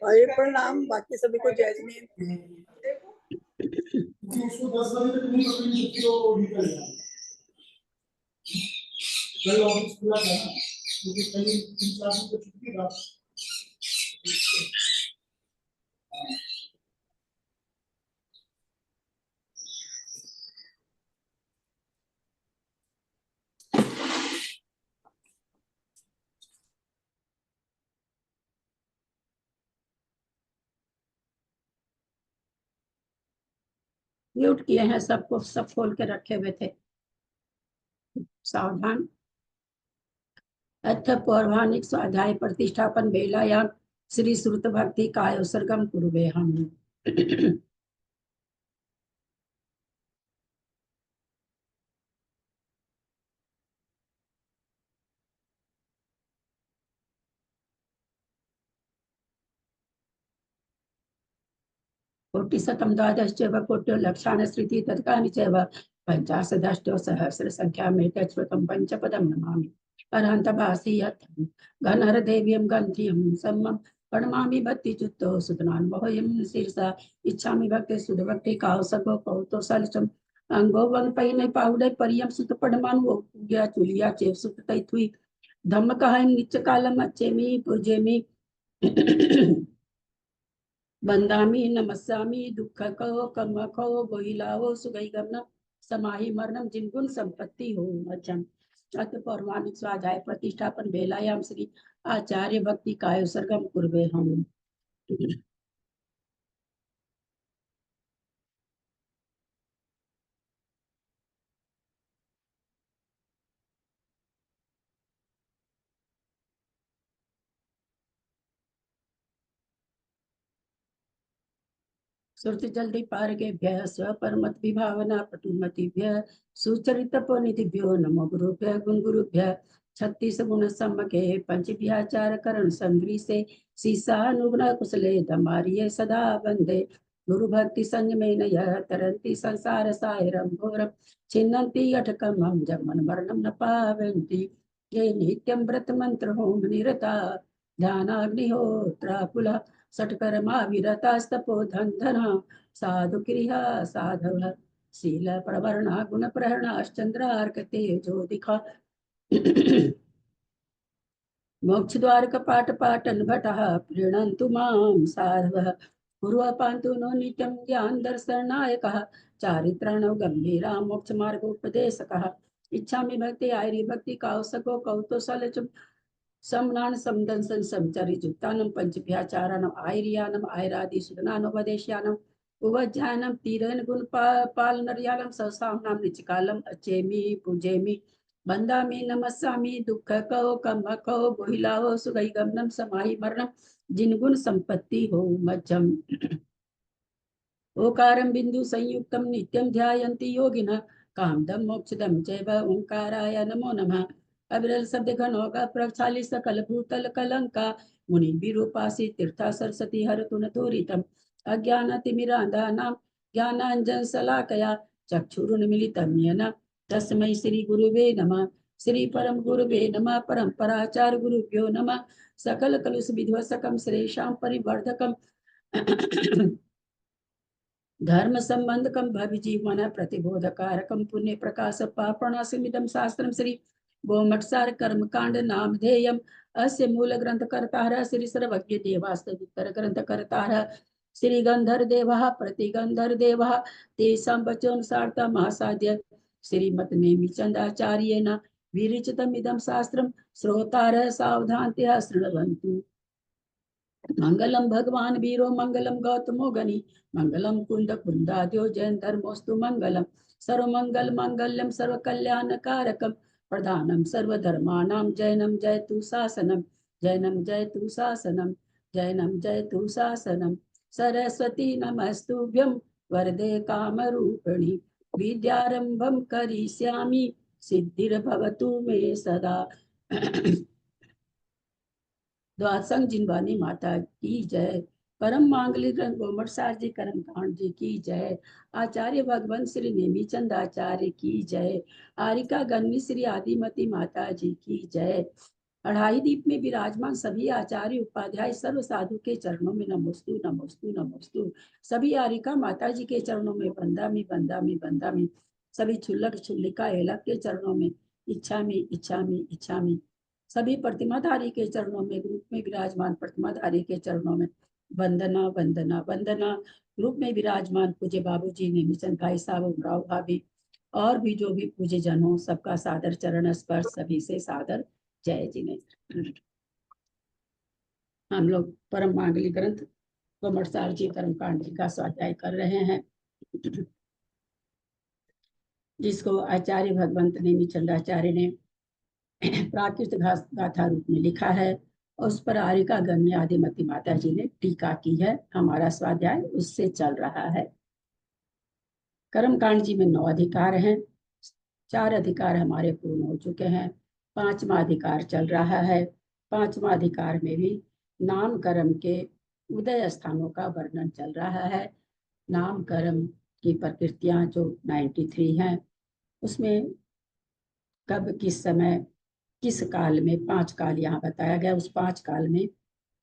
और ये प्रणाम बाकी सभी को जय जिनेन्द्र। उसको 10 बजे तक नहीं पकड़ी छुट्टी तो निकल जाए। कल ऑफिस खुला था ना, क्योंकि कल 3-4 दिन तो छुट्टी था। म्यूट किए हैं सबको, सब खोल के रखे हुए थे। सावधान। अथ पौर्वाणिक स्वाध्याय प्रतिष्ठापन बेलायाम श्री श्रुत भक्ति काय उत्सर्गम कुरुवे हम। कोटिशतम द्वादश चैव कोट्यो लक्षान् स्मृति तत्कानि चैव पंचाशदष्टो सहस्र संख्या में श्रुतम पंचपदम नमामि अरहन्तभासि यत् घनर देव्यं गन्धियं सम्मं प्रणमामि भक्ति चित्तो सुतनान् मोहयं शीर्षा इच्छामि भक्ति सुध भक्ति कावसगो कौतो सलचम अंगो वंग पैने पाउडे परियम सुत पडमान वो पूज्या चुलिया चेव सुत तैथुई धम्म कहायम निच्च कालम अच्छेमि पूजेमि बंदामी नमस्सामी दुख को कम को गोहिलावो सुगई गमन समाहि मरणम जिनगुण संपत्ति हो मध्यम अत पौर्वाणिक स्वाध्याय प्रतिष्ठापन बेलायाम श्री आचार्य भक्ति काय सर्गम कुर्वे हम। श्रुति जल्दी पारगेभ्यः स्वपरमत विभावना पटुमतिभ्यः सुचरितपनिधिभ्यो नमो गुरुभ्यः गुण गुरुभ्यः 36 गुण सम्मके पंचभ्याचार करण संग्री से सीसानुगुण कुशले धमारिये सदा वंदे गुरु भक्ति संग में नयः तरन्ति संसार सायरम घोरम छिन्नन्ति अठकमं जमन मरणं न पावन्ति ये नित्यं व्रत मंत्र होम निरता ध्यानाग्निहोत्राकुला सटकर्मा विरतास्तपो धंधना साधु क्रिया साधव शील प्रवर्णा गुण प्रहरणाश्चंद्रार्क तेजो दिखा मोक्ष द्वार कपाट पाटन भटः प्रीणन्तु मां साधवः पूर्वपान्तु नो नित्यं ज्ञान दर्शनायकः चारित्राणो गंभीरा मोक्ष मार्गोपदेशकः इच्छामि भक्ति आयरी भक्ति कावसको कौतुसलचम समनान समदंसन समचरि जुक्तानम पंचभ्याचारानम आयरियानम आयरादि सुदनानोपदेश्यानम उवज्जानम तीरन गुण पाल नर्यालम ससामनाम निचकालम अचेमि पूजेमि बंदामि नमस्सामि दुख कहो कम कहो गोहिलाहो सुगई गमनम समाहि मरणम जिनगुण संपत्ति हो मज्जम ओकारं बिंदु संयुक्तम नित्यं ध्यायन्ति योगिनः कामदम मोक्षदम चैव ओंकाराय नमो नमः अविरल शब्द घनौका प्रक्षाली सकल भूतल कलंका मुनि विरूपासी तीर्था सरस्वती हरतु न दूरितम अज्ञानतिमिरान्धानां ज्ञानांजन शलाकया चक्षुरुन्मीलितं येन तस्मै श्री गुरुवे नमः श्री परम गुरुवे नमः परम्पराचार्य गुरुभ्यो नमः सकल कलुष विध्वंसकं श्रेषां परिवर्धकं धर्म संबंधकम भवि जीवन प्रतिबोधकारकम पुण्य प्रकाश पापणासिमिदम शास्त्रम श्री गोमटसार कर्म कांड नामधेयम अस्य मूल ग्रंथ कर्तारः श्री सर्वज्ञ देवास्तुत्तर ग्रंथ कर्तारः श्री गंधर देवः प्रतिगंधर देवः तेषां वचोनुसारता महासाध्य श्रीमत नेमिचंदाचार्येण विरचितमिदं शास्त्रं श्रोतारः सावधानतया शृण्वन्तु। मंगलम भगवान वीरो मंगलम गौतमो गनि मंगलम कुंद कुंदाद्यो जैन धर्मोस्तु मंगलम सर्वमंगल मंगल्यम सर्व कल्याण कारकम प्रधानम सर्वधर्माणां जैनम जयतु शासनम जैनम जयतु शासनम जैनम जयतु शासनम सरस्वती नमस्तुभ्यं वरदे कामरूपिणी विद्यारंभं करिष्यामि सिद्धिर्भवतु मे सदा। द्वादशंग जिनवानी माता की जय। परम मांगलिक गोमटसार जी करम कांड जी की जय। आचार्य भगवंत श्री नेमीचंद आचार्य की जय। आरिका गन्नी श्री आदिमती माता जी की जय। अढ़ाई दीप में विराजमान सभी आचार्य उपाध्याय सर्व साधु के चरणों में नमोस्तु नमोस्तु नमोस्तु। सभी आरिका माता जी के चरणों में बंदामी बंदामी बंदामी। सभी छुल्लक छुल्लिका एलक के चरणों में इच्छामी इच्छामी इच्छामी। सभी प्रतिमाधारी के चरणों में, ग्रुप में विराजमान प्रतिमाधारी के चरणों में वंदना वंदना वंदना। ग्रुप में विराजमान पूज्य बाबू जी, नेमीचंद भाई साहब, उमराव भाभी और भी जो भी पूज्य जन हो, सबका सादर चरण स्पर्श, सभी से सादर जय जिनेन्द्र। हम लोग परम मांगलिक ग्रंथ कोमटसार जी कर्मकांड जी का स्वाध्याय कर रहे हैं, जिसको आचार्य भगवंत नेमीचंदाचार्य ने प्राकृत गाथा रूप में लिखा है। उस पर आरिका गण्य आदिमती माता जी ने टीका की है। हमारा स्वाध्याय उससे चल रहा है। कर्मकांड जी में 9 अधिकार हैं। 4 अधिकार हमारे पूर्ण हो चुके हैं, 5वां अधिकार चल रहा है। 5वां अधिकार में भी नाम कर्म के उदय स्थानों का वर्णन चल रहा है। नाम कर्म की प्रकृतियां जो 93 हैं, उसमें कब किस समय किस काल में 5 काल यहाँ बताया गया। उस 5 काल में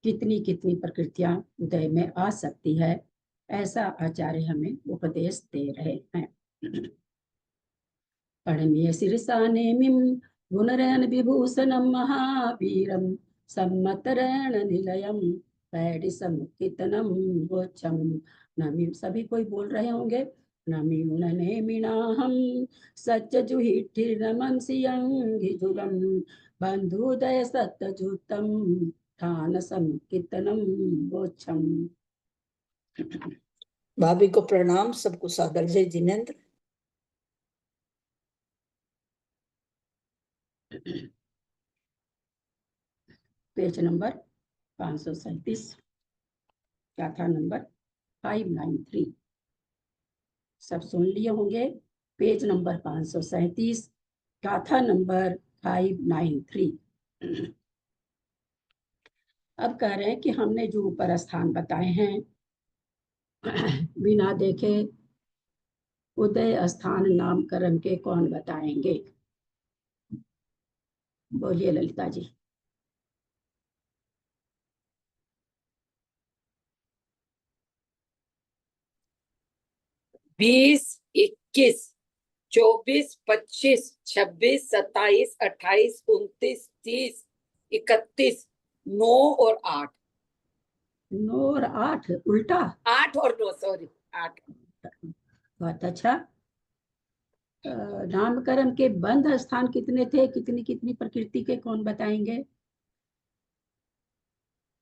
कितनी कितनी प्रकृतियां उदय में आ सकती है, ऐसा आचार्य हमें उपदेश दे रहे हैं। पढ़नीय शिरसा नेमिं गुणरयन विभूषणं महावीरं सम्मतरण निलयम पैडिसमुत्थितनं वोच्छं। नमी सभी कोई बोल रहे होंगे। नमी नेमिनाहं सच्चजुहिठिर्नमंसियंगिजुगं बंधुदय सत्तजुतं थान समुत्थितनं वोच्छं। भाभी को प्रणाम, सबको सादर जय जिनेन्द्र। पेज नंबर 537, गाथा नंबर 593। सब सुन लिए होंगे। पेज नंबर 537, गाथा नंबर 593। अब कह रहे हैं कि हमने जो ऊपर स्थान बताए हैं, बिना देखे उदय स्थान नामकरण के कौन बताएंगे? बोलिए ललिता जी। 20, 21, 24, 25, 26, 27, 28, 29, 30, 31, 9 और 8। 9 और 8 उल्टा? 8 और 9, सॉरी 8। बहुत अच्छा। नामकरण के बंध स्थान कितने थे? कितनी कितनी प्रकृति के कौन बताएंगे?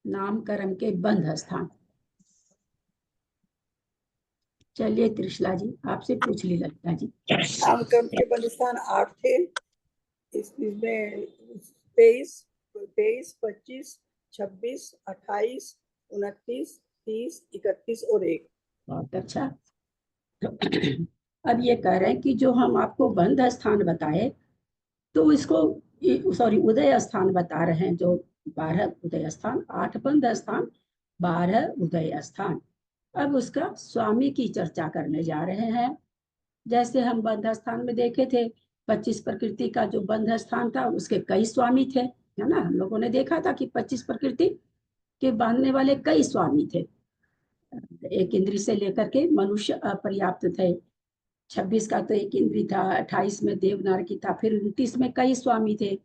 नामकरण के बंध स्थान। चलिए त्रिशला जी, आपसे पूछ ली ललिता जी। नामकरण के बंद स्थान 8 थे। इसमें 23, 25, 26, 28, 29, 30, 31 और 1। बहुत अच्छा। अब ये कह रहे हैं कि जो हम आपको बंध स्थान बताए, तो इसको सॉरी उदय स्थान बता रहे हैं। जो 12 उदय स्थान, 8 बंध स्थान, 12 उदय स्थान। अब उसका स्वामी की चर्चा करने जा रहे हैं। जैसे हम बंध स्थान में देखे थे, 25 प्रकृति का जो बंध स्थान था, उसके कई स्वामी थे, है ना। हम लोगों ने देखा था कि 25 प्रकृति के बांधने वाले कई स्वामी थे। एक इंद्री से लेकर के मनुष्य अपर्याप्त थे। 26 का तो एक इंद्री था, 28 में देवनार की था, फिर 29 में कई स्वामी थे,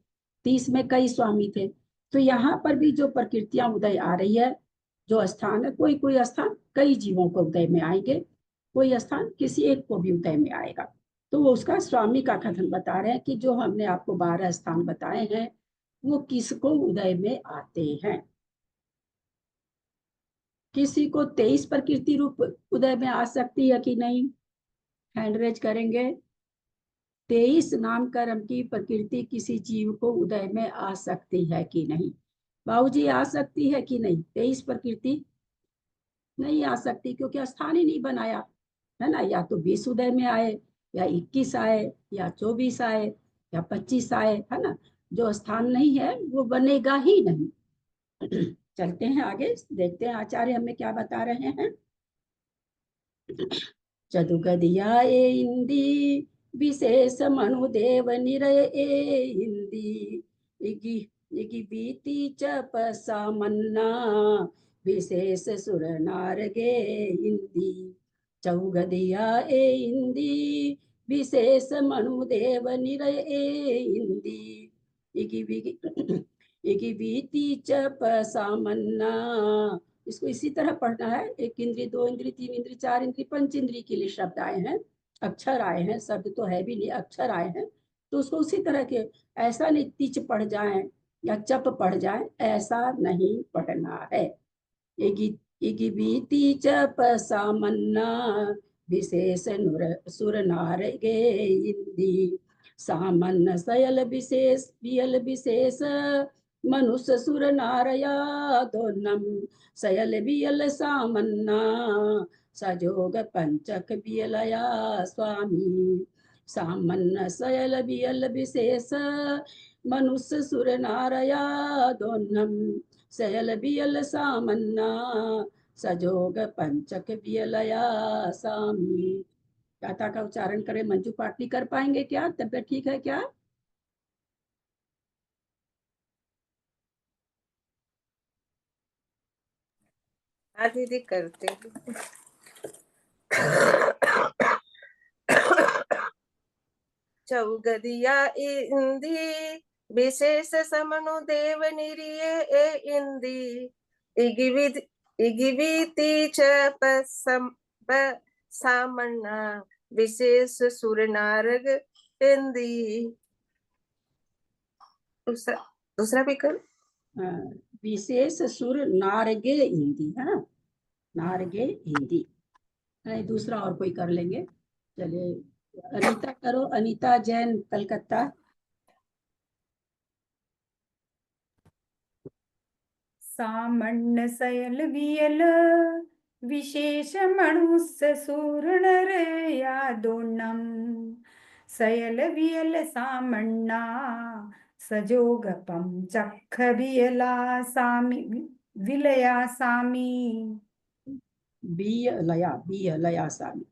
30 में कई स्वामी थे। तो यहाँ पर भी जो प्रकृतियां उदय आ रही है, जो स्थान है, कोई कोई स्थान कई जीवों को उदय में आएंगे, कोई स्थान किसी एक को भी उदय में आएगा। तो वो उसका स्वामी का कथन बता रहे हैं कि जो हमने आपको 12 स्थान बताए हैं, वो किसको उदय में आते हैं। किसी को 23 प्रकृति रूप उदय में आ सकती है कि नहीं? हैंड रेज करेंगे। 23 नाम कर्म की प्रकृति किसी जीव को उदय में आ सकती है कि नहीं? बाबूजी, आ सकती है कि नहीं? 23 प्रकृति नहीं आ सकती, क्योंकि स्थान ही नहीं बनाया, है ना। या तो 20 उदय में आए, या 21 आए, या 24 आए, या 25 आए, है ना। जो स्थान नहीं है वो बनेगा ही नहीं। चलते हैं आगे, देखते हैं आचार्य हमें क्या बता रहे हैं। चतुगदिया ए इंदी विशेष मनुदेव निरय ए इंदी इगिबीति च पसामन्ना विशेष सुर नारगे इंदी चौगदिया ए इंदी विशेष मनुदेव निरय ए इंदी इगिबीति च पसामन्ना। इसको इसी तरह पढ़ना है। एक इंद्री, दो इंद्री, तीन इंद्री, चार इंद्री, पंच इंद्री के लिए शब्द आए हैं, अक्षर आए हैं, शब्द तो है भी नहीं, अक्षर आए हैं, तो उसको उसी तरह के, ऐसा नहीं तिच पढ़ जाए या चप पढ़ जाए, ऐसा नहीं पढ़ना है। इगिबीति चप सामन्ना विशेष नुर सुर नार गे इंदी सामन्न सयल विशेष वियल विशेष मनुष्य सुर नारया दोनम सयल बियल सामन्ना सजोग पंचक बियलया स्वामी सामन्न सयल बियल विशेष मनुष्य सुर नारया दोनम सयल बियल सामन्ना सजोग पंचक बियलया सामी। गाथा का उच्चारण करें। मंजू पाटनी कर पाएंगे क्या? तबियत ठीक है क्या? हाँ दीदी करते हैं। चौगदिया इंदी विशेष समनु देव निरिय ए इंदी इगिविति च सामन्ना विशेष सुर नारग इंदी। दूसरा भी कर। विशेष सुर नारगे हिंदी है, नारगे हिंदी। नहीं, दूसरा और कोई कर लेंगे। चलिए अनीता करो, अनीता जैन कलकत्ता। सामण्य सयल वियल विशेष मनुष्य सूर्णर या दोनम सयल वियल सामण्णा सजोगपम चख वियला सामी विलया सामी। बियलया सामी।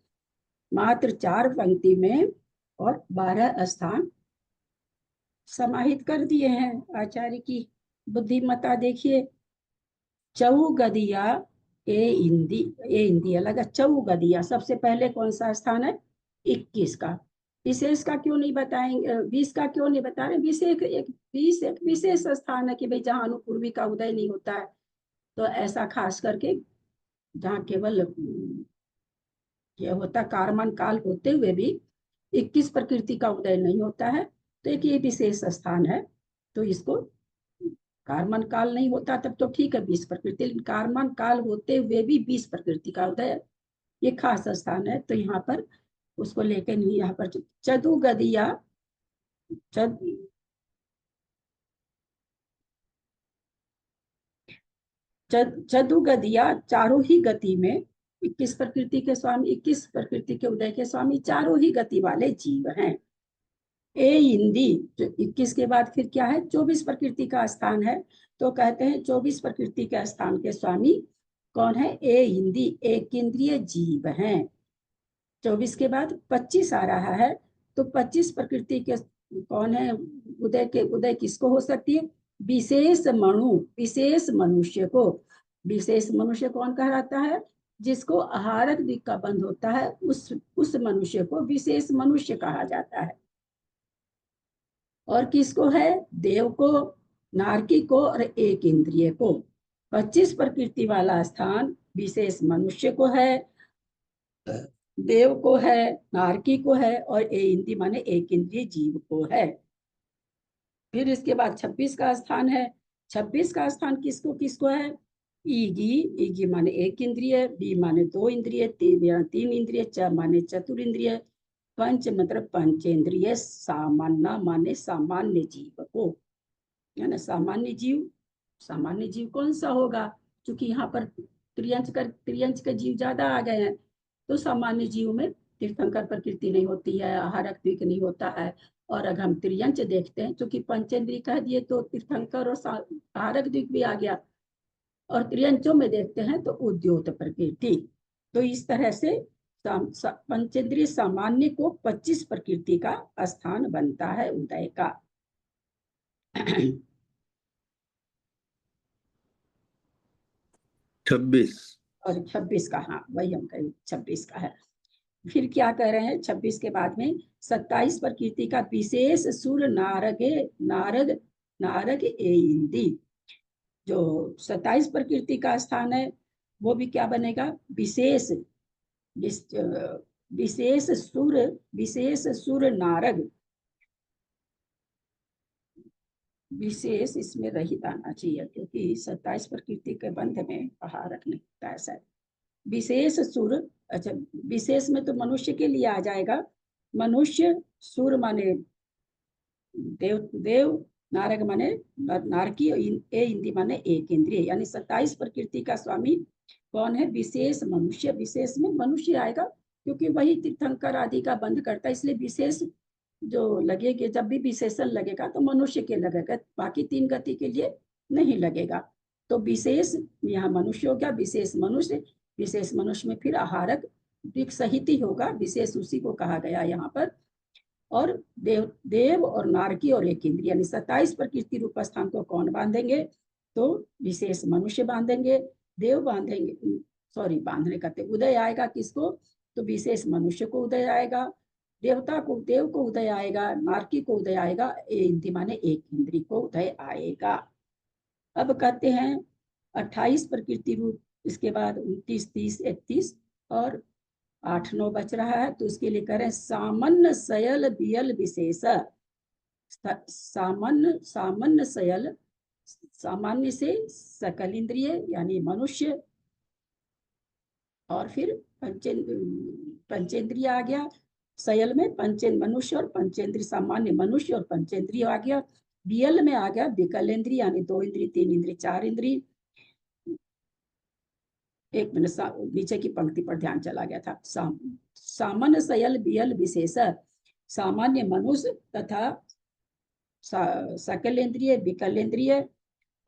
मात्र 4 पंक्ति में और 12 स्थान समाहित कर दिए हैं। आचार्य की बुद्धिमत्ता देखिए। चौगदिया ए हिंदी अलग है। चौगदिया सबसे पहले कौन सा स्थान है? 21 का। विशेष का क्यों नहीं बताएंगे? 20 का क्यों नहीं बता रहे? 20 एक विशेष स्थान है कि भाई जहाँ अनुपूर्वी का उदय नहीं होता है, तो ऐसा खास करके जहाँ केवल यह होता कारमान काल होते हुए भी 21 प्रकृति का उदय नहीं होता है, तो एक ये विशेष स्थान है। तो इसको कारमान काल नहीं होता तब तो ठीक है 20 प्रकृति, लेकिन कारमान काल होते हुए भी 20 प्रकृति का उदय ये खास स्थान है। तो यहाँ पर उसको लेकर नहीं, यहाँ पर चतुगदिया चतुगदिया चारों ही गति में 21 प्रकृति के स्वामी, 21 प्रकृति के उदय के स्वामी चारों ही गति वाले जीव हैं। ए हिंदी 21 के बाद फिर क्या है? 24 प्रकृति का स्थान है। तो कहते हैं 24 प्रकृति के स्थान के स्वामी कौन है? ए हिंदी एक इंद्रिय जीव हैं। 24 के बाद 25 आ रहा है, तो 25 प्रकृति के कौन है? उदय किसको हो सकती है? विशेष मनुष्य को। विशेष मनुष्य कौन कहलाता है? जिसको आहारक दिक् का बंध होता है, उस मनुष्य को विशेष मनुष्य कहा जाता है। और किसको है? देव को, नारकी को और एक इंद्रिय को। 25 प्रकृति वाला स्थान विशेष मनुष्य को है, देव को है, नारकी को है और ए इंद्री माने एक इंद्रिय जीव को है। फिर इसके बाद 26 का स्थान है। 26 का स्थान किसको है? ईगी माने एक इंद्रिय, बी माने 2 इंद्रिय, 3 इंद्रिय, च माने चतुरिंद्रिय, पंच मतलब पंचेंद्रिय, सामान्य माने सामान्य जीव को, है ना। सामान्य जीव कौन सा होगा? क्योंकि यहाँ पर त्रियंच का जीव ज्यादा आ गए हैं, तो सामान्य जीव में तीर्थंकर प्रकृति नहीं होती है, आहारक द्विक नहीं होता है। और अगर हम त्रियंच देखते हैं, क्योंकि पंचेंद्रिय कह दिए तो तीर्थंकर और आहारक द्विक भी आ गया, और त्रियंचों में देखते हैं तो उद्योत प्रकृति। तो इस तरह से पंचेंद्रिय सामान्य को 25 प्रकृति का स्थान बनता है उदय का। 26। और 26 का, हाँ वही हम कहें 26 का है। फिर क्या कह रहे हैं 26 के बाद में 27 प्रकृति का विशेष सुर नारद नारग ए इंदी। जो 27 प्रकृति का स्थान है वो भी क्या बनेगा, विशेष विशेष सुर नारग, विशेष इसमें रहित आना चाहिए क्योंकि 27 प्रकृति के बंध में बाहर रखने का ऐसा है। विशेष सुर, अच्छा विशेष में तो मनुष्य के लिए आ जाएगा, मनुष्य, सुर माने देव, नारग माने नारकी, ए इंद्री माने एक इंद्रिय, यानी 27 प्रकृति का स्वामी कौन है, विशेष मनुष्य। विशेष में मनुष्य आएगा क्योंकि वही तीर्थंकर आदि का बंध करता है, इसलिए विशेष जो लगेगा, जब भी विशेषण लगेगा तो मनुष्य के लगेगा, बाकी 3 गति के लिए नहीं लगेगा। तो विशेष यहाँ मनुष्य हो गया, विशेष मनुष्य में फिर आहारक सहित ही होगा, विशेष उसी को कहा गया यहाँ पर। और देव और नारकी और एक इंद्रिय, यानी 27 प्रकृति रूप स्थान को कौन बांधेंगे, तो विशेष मनुष्य बांधेंगे, देव बांधेंगे, सॉरी बांधने का उदय आएगा किसको, तो विशेष मनुष्य को उदय आएगा, देव को उदय आएगा, नारकी को उदय आएगा, इंद्रिय माने एक इंद्रिय को उदय आएगा। अब कहते हैं 28 प्रकृति रूप, इसके बाद 29, 30, 31 और 8, 9 बच रहा है, तो उसके लिए करें सामान्य सयल बियल विशेष। सामान्य सयल, सामान्य से सकल इंद्रिय यानी मनुष्य, और फिर पंचेंद्रिय आ गया, सयल में मनुष्य और पंचेंद्रिय, सामान्य मनुष्य और पंचेंद्रिय आ गया। बियल में आ गया विकलेंद्रिय यानी 2 इंद्रिय, 3 इंद्रिय, 4 इंद्रिय। एक मिनट, नीचे की पंक्ति पर ध्यान चला गया था। सामान्य सयल बियल विशेष, सामान्य मनुष्य तथा सकलेंद्रिय विकलेंद्रिय,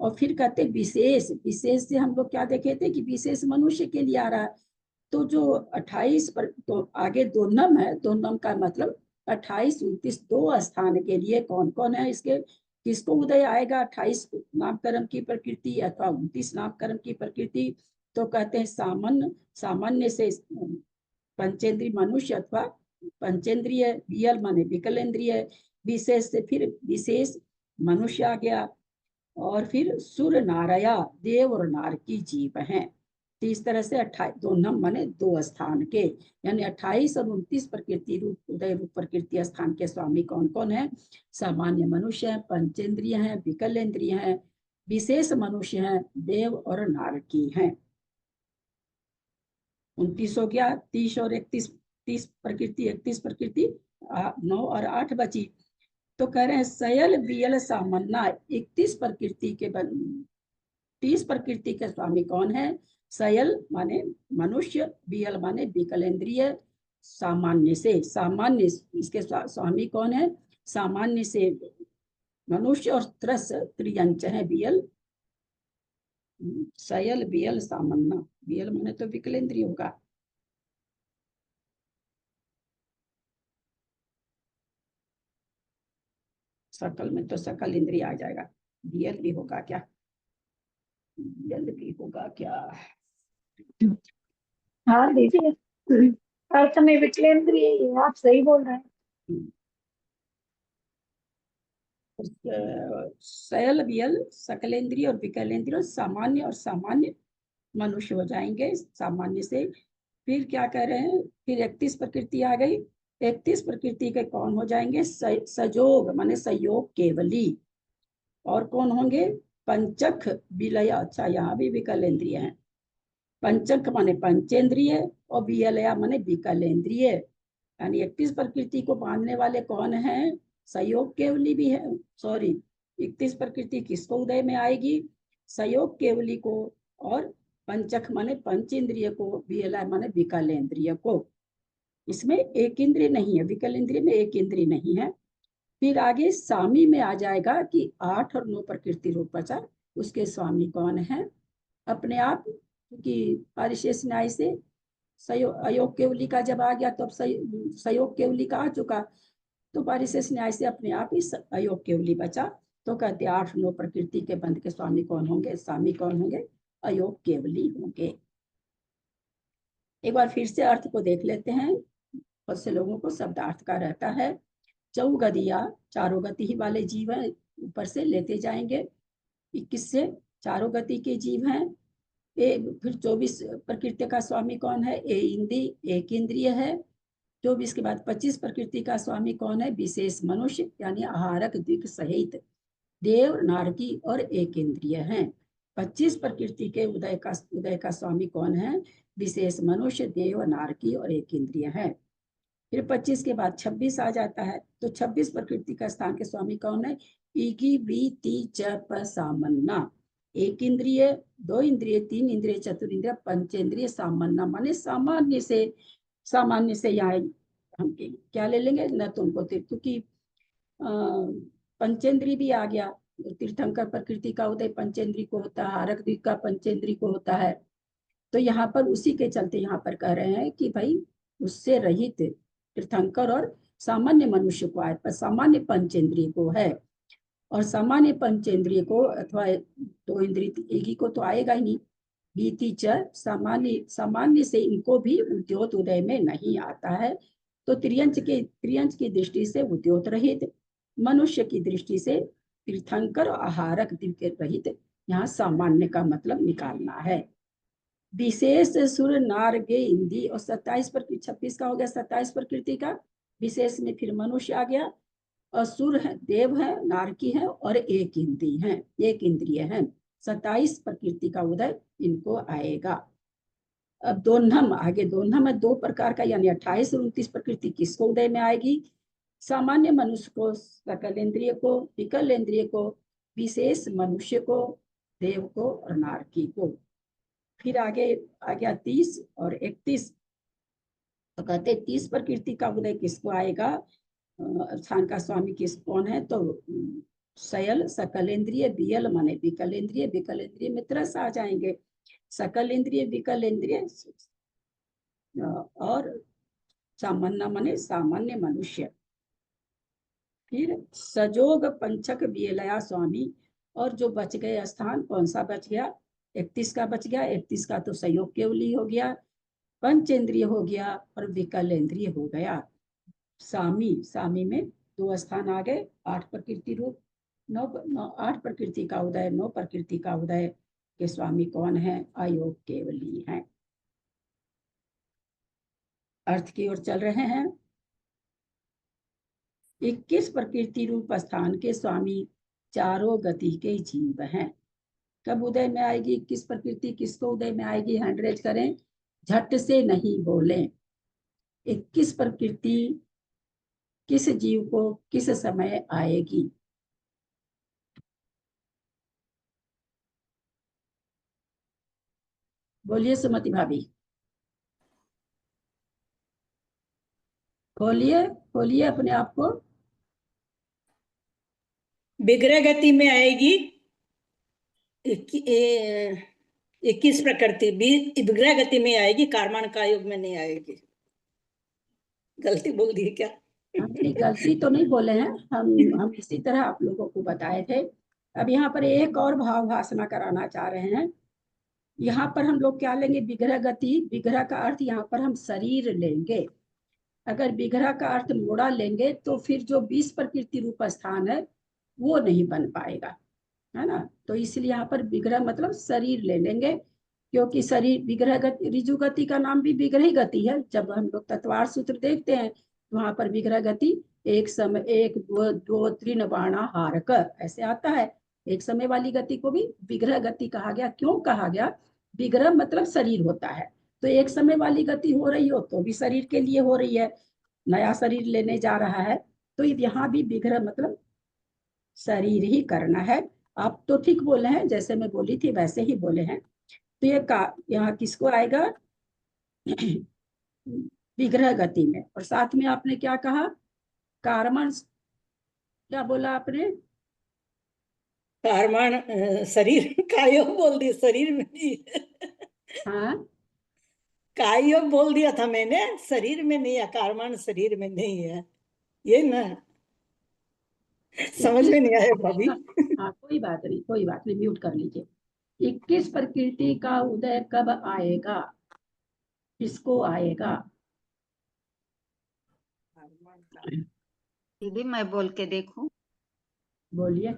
और फिर कहते विशेष। विशेष से हम लोग क्या देखे थे कि विशेष मनुष्य के लिए आ रहा है, तो जो 28 पर तो आगे 2 नम है, 2 नम का मतलब 28, 29 2 स्थान के लिए कौन कौन है, इसके किसको उदय आएगा, 28 नामकरण की प्रकृति अथवा 29 नामकरण की प्रकृति। तो कहते हैं सामान्य से पंचेंद्रिय मनुष्य अथवा पंचेंद्रिय, बियल माने विकलेंद्रिय, विशेष से फिर विशेष मनुष्य आ गया, और फिर सुर नारया देव और नारकी जीव हैं। तो इस तरह से 28 2 नम माने 2 स्थान के, यानी 28 और 29 प्रकृति रूप उदय रूप प्रकृति स्थान के स्वामी कौन कौन है, सामान्य मनुष्य है, पंचेंद्रिय है, विकलेंद्रिय है, विशेष मनुष्य है, देव और नारकी हैं। 29 हो गया, 30 और 31, 30 प्रकृति 31 प्रकृति, 9 और 8 बची। तो कह रहे हैं सयल बियल सामान्य 31 प्रकृति के 30 प्रकृति के स्वामी कौन है, सयल माने मनुष्य, बियल माने विकलेंद्रिय, सामान्य इसके स्वामी कौन है, सामान्य से मनुष्य, और त्रस त्रियंच है बियल, सयल बियल सामान्य, बियल माने तो विकलेंद्रिय होगा। सकल में तो सकल इंद्रिय आ जाएगा, बियल भी होगा क्या, बियल भी होगा क्या, हाँ दीजिए, अर्थ में विकलेंद्रिय, आप सही बोल रहे हैं। सयल बियल सकलेंद्रिय और विकलेंद्रिय और सामान्य मनुष्य हो जाएंगे, सामान्य से। फिर क्या कह रहे हैं, फिर 31 प्रकृति आ गई, 31 प्रकृति के कौन हो जाएंगे, सजोग माने संयोग केवली, और कौन होंगे, पंचक विलय, अच्छा यहाँ भी विकलेंद्रिय है, पंचक माने पंचेंद्रिय और विलया माने विकलेंद्रिय, यानी 31 प्रकृति को बांधने वाले कौन है, संयोग केवली भी है, सॉरी 31 प्रकृति किसको उदय में आएगी, संयोग केवली को, और पंचक माने पंचेंद्रिय को, विलय माने विकलेंद्रिय को। इसमें एक इंद्रिय नहीं है, विकलेंद्रिय में एक इंद्रिय नहीं है। फिर आगे सामी में आ जाएगा कि 8 और 9 प्रकृति रूप बचा, उसके स्वामी कौन है, अपने आप, क्योंकि परिशेष न्याय से अयोग केवली का जब आ गया तो अब संयोग केवली का आ चुका, तो परिशेष न्याय से अपने आप ही अयोग केवली बचा। तो कहते 8 9 प्रकृति के बंध के स्वामी कौन होंगे, स्वामी कौन होंगे, अयोग केवली होंगे। एक बार फिर से अर्थ को देख लेते हैं। बहुत से लोगों को शब्दार्थ का रहता है। चौगदिया चारों गति ही वाले जीव हैं, ऊपर से लेते जाएंगे। 21 से चारों गति के जीव हैं। फिर 24 प्रकृति का स्वामी कौन है? एक इंद्रिय है। 24 के बाद 25 प्रकृति का स्वामी कौन है? विशेष मनुष्य यानी आहारक द्विक सहित देव, नारकी और एक इंद्रिय हैं। 25 प्रकृति के उदय का स्वामी कौन है? विशेष मनुष्य, देव, नारकी और एक इंद्रिय है। फिर 25 के बाद 26 आ जाता है, तो 26 प्रकृति का स्थान के स्वामी कौन है? इगी बी ती च प सामन्ना। एक इंद्रिय, दो इंद्रिय, तीन इंद्रिय, चतुर्इंद्रिय, पंचेंद्रिय, सामन्ना माने सामान्य से यहाँ हम क्या ले लेंगे न तुमको, क्योंकि पंचेंद्रिय भी आ गया। तीर्थंकर प्रकृति का उदय पंचेंद्रिय को होता है, हारक द्वीप का पंचेंद्रिय को होता है। तो यहाँ पर उसी के चलते यहाँ पर कह रहे हैं कि भाई उससे रहित तीर्थंकर और सामान्य मनुष्य को आए, पर सामान्य पंचेंद्रिय को है। और सामान्य पंचेंद्रिय को अथवा दो इंद्रिय एक ही को तो आएगा ही नहीं। बीती च सामान्य से इनको भी उद्योत उदय में नहीं आता है। तो त्रियंच की दृष्टि से उद्योत रहित, मनुष्य की दृष्टि से तीर्थंकर और आहारक दिव्य रहित, यहाँ सामान्य का मतलब निकालना है। विशेष सुर नारगे इंदी और 27 पर 26 का हो गया 27 प्रकृति का। विशेष में फिर मनुष्य आ गया, असुर है, देव है, नारकी है और एक इंद्रिय है। 27 प्रकृति का उदय इनको आएगा। अब दोनम आगे, दोनम है 2 प्रकार का, यानी 28 और 29 प्रकृति किसको उदय में आएगी? सामान्य मनुष्य को, सकल इंद्रिय को, विकल इंद्रिय को, विशेष मनुष्य को, देव को और नारकी को। फिर आगे आ गया 30 और 31, तो कहते 30 प्रकृति का उदय किसको आएगा? स्थान का स्वामी कौन है? तो शयल, सकलेंद्रिय, बियल माने विकल इंद्रिय मित्र आ जाएंगे। सकल इंद्रिय, विकल इंद्रिय और सामान्य माने सामान्य मनुष्य। फिर सजोग पंचक बियलया स्वामी, और जो बच गए स्थान, कौन सा बच गया? 31 का बच गया। 31 का तो संयोग केवली हो गया, पंचेंद्रिय हो गया और विकल इंद्रिय हो गया। सामी में 2 स्थान आ गए। 8 प्रकृति रूप 8 प्रकृति का उदय, 9 प्रकृति का उदय के स्वामी कौन है? अयोग केवली है। अर्थ की ओर चल रहे हैं। 21 प्रकृति रूप स्थान के स्वामी चारों गति के जीव हैं। कब उदय में आएगी 21 प्रकृति? किसको उदय में आएगी? हैंड रेज करें, झट से नहीं बोलें। 21 प्रकृति किस जीव को किस समय आएगी? बोलिए सुमति भाभी, खोलिए अपने आप को। विग्रह गति में आएगी 21 प्रकृति विग्रह गति में आएगी, कारमान का योग में नहीं आएगी। गलती बोल दी क्या? नहीं, गलती तो नहीं बोले हैं हम इसी तरह आप लोगों को बताए थे। अब यहाँ पर एक और भाव भाषणा कराना चाह रहे हैं। यहाँ पर हम लोग क्या लेंगे? विग्रह गति। विग्रह का अर्थ यहाँ पर हम शरीर लेंगे। अगर विग्रह का अर्थ मोड़ा लेंगे तो फिर जो 20 प्रकृति रूप स्थान है वो नहीं बन पाएगा, है ना। तो इसलिए यहाँ पर विग्रह मतलब शरीर ले लेंगे, क्योंकि शरीर विग्रह गति, ऋजु गति का नाम भी विग्रह ही गति है। जब हम लोग तत्वार सूत्र देखते हैं वहां पर विग्रह गति एक समय, 1 2 3 बाणा हारक ऐसे आता है। एक समय वाली गति को भी विग्रह गति कहा गया। क्यों कहा गया? विग्रह मतलब शरीर होता है, तो एक समय वाली गति हो रही हो तो भी शरीर के लिए हो रही है, नया शरीर लेने जा रहा है। तो यहाँ भी विग्रह मतलब शरीर ही करना है। आप तो ठीक बोले हैं, जैसे मैं बोली थी वैसे ही बोले हैं। तो ये यहाँ किसको आएगा? विग्रह गति में। और साथ में आपने क्या कहा? कारमण, क्या बोला आपने? कारमान शरीर का योग बोल दिया, शरीर में नहीं। हाँ, का योग बोल दिया था मैंने, शरीर में नहीं है। कारमान शरीर में नहीं है, ये ना समझ में नहीं आया भाभी। हाँ कोई बात नहीं, म्यूट कर लीजिए। 21 प्रकृति का उदय कब आएगा, किसको आएगा? दीदी मैं बोल के देखूं? बोलिए।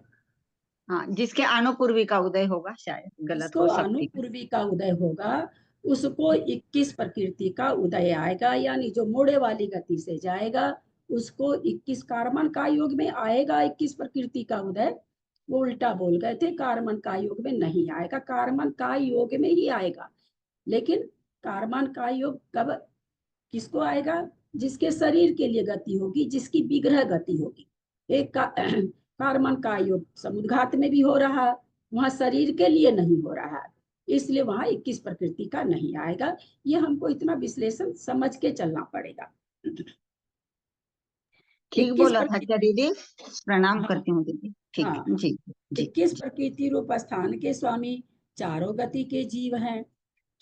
हाँ, जिसके अनुपूर्वी का उदय होगा, शायद गलत जिसको हो सकती है। अनुपूर्वी का उदय होगा उसको 21 प्रकृति का उदय आएगा, यानी जो मुड़े वाली गति से जाएगा उसको 21 कार्बन का योग में आएगा 21 प्रकृति का उदय। वो उल्टा बोल गए थे, कार्बन का योग में नहीं आएगा, कार्बन का योग में ही आएगा। लेकिन कार्बन का योग कब किसको आएगा? जिसके शरीर के लिए गति होगी, जिसकी विग्रह गति होगी। एक कार्बन का योग समुद्घात में भी हो रहा है, वहां शरीर के लिए नहीं हो रहा है, इसलिए वहां 21 प्रकृति का नहीं आएगा। ये हमको इतना विश्लेषण समझ के चलना पड़ेगा। ठीक बोला था क्या दीदी? प्रणाम हाँ, करती हूँ दीदी। ठीक हाँ, है जी जी। 21 प्रकृति रूप स्थान के स्वामी चारों गति के जीव हैं।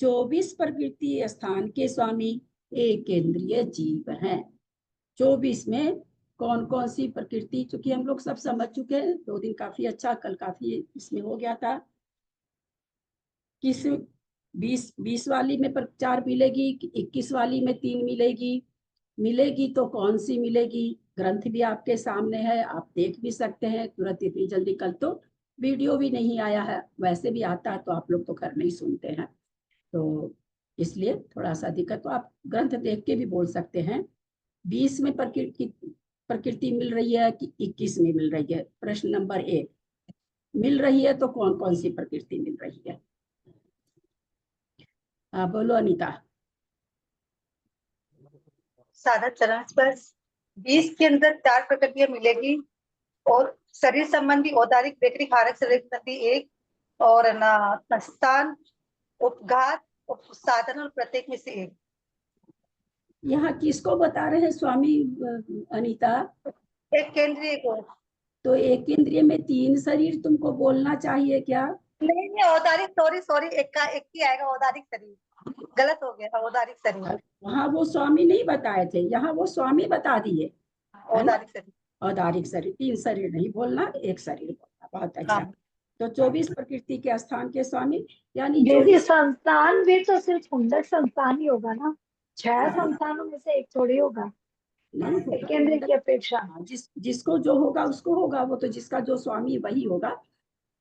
24 प्रकृति स्थान के स्वामी एक केंद्रीय जीव हैं। 24 में कौन कौन सी प्रकृति, चूंकि हम लोग सब समझ चुके हैं, 2 दिन काफी अच्छा, कल काफी इसमें हो गया था। किस 20 वाली में 4 मिलेगी, 21 वाली में 3 मिलेगी। मिलेगी तो कौन सी मिलेगी? ग्रंथ भी आपके सामने है, आप देख भी सकते हैं तुरंत, इतनी जल्दी। कल तो वीडियो भी नहीं आया है, वैसे भी आता है तो आप लोग तो घर में ही सुनते हैं, तो इसलिए थोड़ा सा दिक्कत। तो आप ग्रंथ देख के भी बोल सकते हैं। 20 में प्रकृति मिल रही है कि 21 में मिल रही है? प्रश्न नंबर 1 मिल रही है तो कौन कौन सी प्रकृति मिल रही है? बोलो अनीता। साधा चरण स्पर्श 20 के अंदर 4 प्रकृतियां मिलेगी, और शरीर संबंधी औदारिक व्यक्तिक हारक शरीर संबंधी 1, और ना स्थान उपघात साधन और प्रत्येक में से 1। यहाँ किसको बता रहे हैं स्वामी अनीता? एक केंद्रीय को। तो एक केंद्रीय में 3 शरीर तुमको बोलना चाहिए क्या? नहीं, औदारिक, सॉरी, एक ही आएगा, औदारिक शरीर, गलत हो गया था, औदारिक शरीर। वहाँ वो स्वामी नहीं बताए थे, यहाँ वो स्वामी बता दिए। औदारिक शरीर, औदारिक शरीर, 3 शरीर नहीं बोलना, 1 शरीर बोलना। बहुत अच्छा। हाँ। तो 24 प्रकृति के स्थान के स्वामी, यानी दीदी संस्थान भी तो सिर्फ हुंडक संस्थान ही होगा ना, 6 संस्थानों में से एक थोड़ी होगा नहीं एक केंद्र की अपेक्षा। जिसको जो होगा उसको होगा, वो तो जिसका जो स्वामी वही होगा।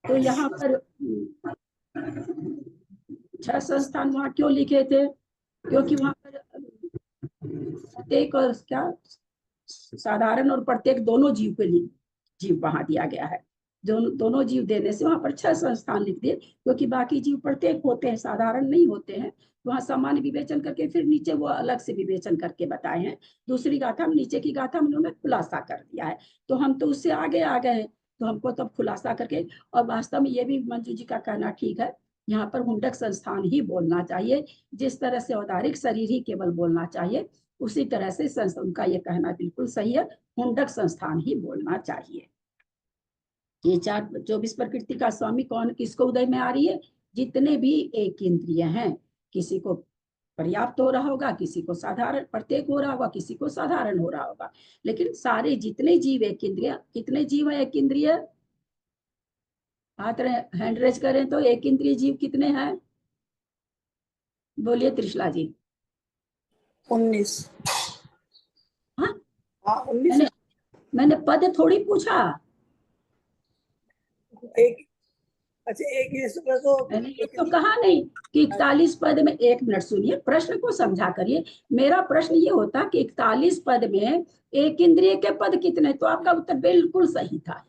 तो यहाँ पर 6 संस्थान वहाँ क्यों लिखे थे? क्योंकि वहाँ पर प्रत्येक और क्या साधारण और प्रत्येक दोनों जीव के लिए जीव वहां दिया गया है। दोनों जीव देने से वहां पर 6 संस्थान लिख दिए, क्योंकि बाकी जीव प्रत्येक होते हैं, साधारण नहीं होते हैं। वहां सामान्य विवेचन करके फिर नीचे वो अलग से विवेचन करके बताए हैं। दूसरी गाथा में, नीचे की गाथा में उन्होंने खुलासा कर दिया है, तो हम तो उससे आगे आ गए हैं, तो हमको तब खुलासा करके। और वास्तव में ये भी मंजू जी का कहना ठीक है, यहाँ पर हुंडक संस्थान ही बोलना चाहिए। जिस तरह से औदारिक शरीर ही केवल बोलना चाहिए, उसी तरह से उनका ये कहना बिल्कुल सही है, हुंडक संस्थान ही बोलना चाहिए। ये 24 प्रकृति का स्वामी कौन, किसको उदय में आ रही है? जितने भी एक इंद्रिय हैं, किसी को पर्याप्त हो रहा होगा, किसी को साधारण, प्रत्येक हो रहा होगा, किसी को साधारण हो रहा होगा, लेकिन सारे जितने जीव एक इंद्रिय, कितने जीव है एक इंद्रिय? हाथ हैंड रेज करें तो एक इंद्रिय जीव कितने हैं? बोलिए त्रिशला जी। 19। हाँ, 19। मैंने पद थोड़ी पूछा। एक, अच्छा, एक मैंने ये तो कहा नहीं कि 41 पद में, 1 मिनट सुनिए, प्रश्न को समझा करिए। मेरा प्रश्न ये होता कि 41 पद में एक इंद्रिय के पद कितने, तो आपका उत्तर बिल्कुल सही था,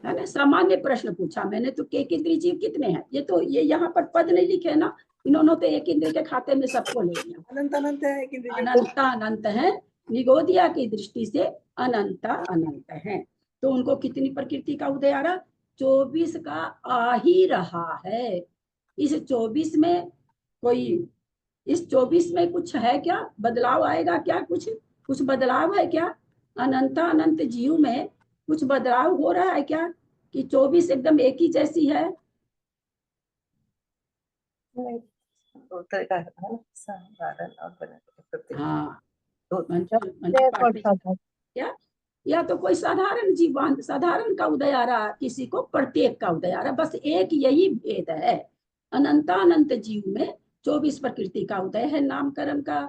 है ना। सामान्य प्रश्न पूछा मैंने, तो एक इंद्रिय जीव कितने हैं? ये यहाँ पर पद नहीं लिखे ना, इन्होंने तो एक इंद्रिय के खाते में सबको ले लिया। अनंत अनंत है, अनंत अनंत है, निगोदिया की दृष्टि से अनंत अनंत है। तो उनको कितनी प्रकृति का उदय आ रहा? 24 का आ ही रहा है। इस 24 में कोई, इस 24 में कुछ है क्या? बदलाव आएगा क्या? कुछ बदलाव है क्या? अनंत अनंत जीव में कुछ बदलाव हो रहा है क्या, कि 24 एकदम एक ही जैसी है? हाँ, क्या या तो कोई साधारण जीवांत साधारण का उदय आ रहा, किसी को प्रत्येक का उदय आ रहा। बस एक यही भेद है, अनंतानंत जीव में 24 प्रकृति का उदय है नामकरण का,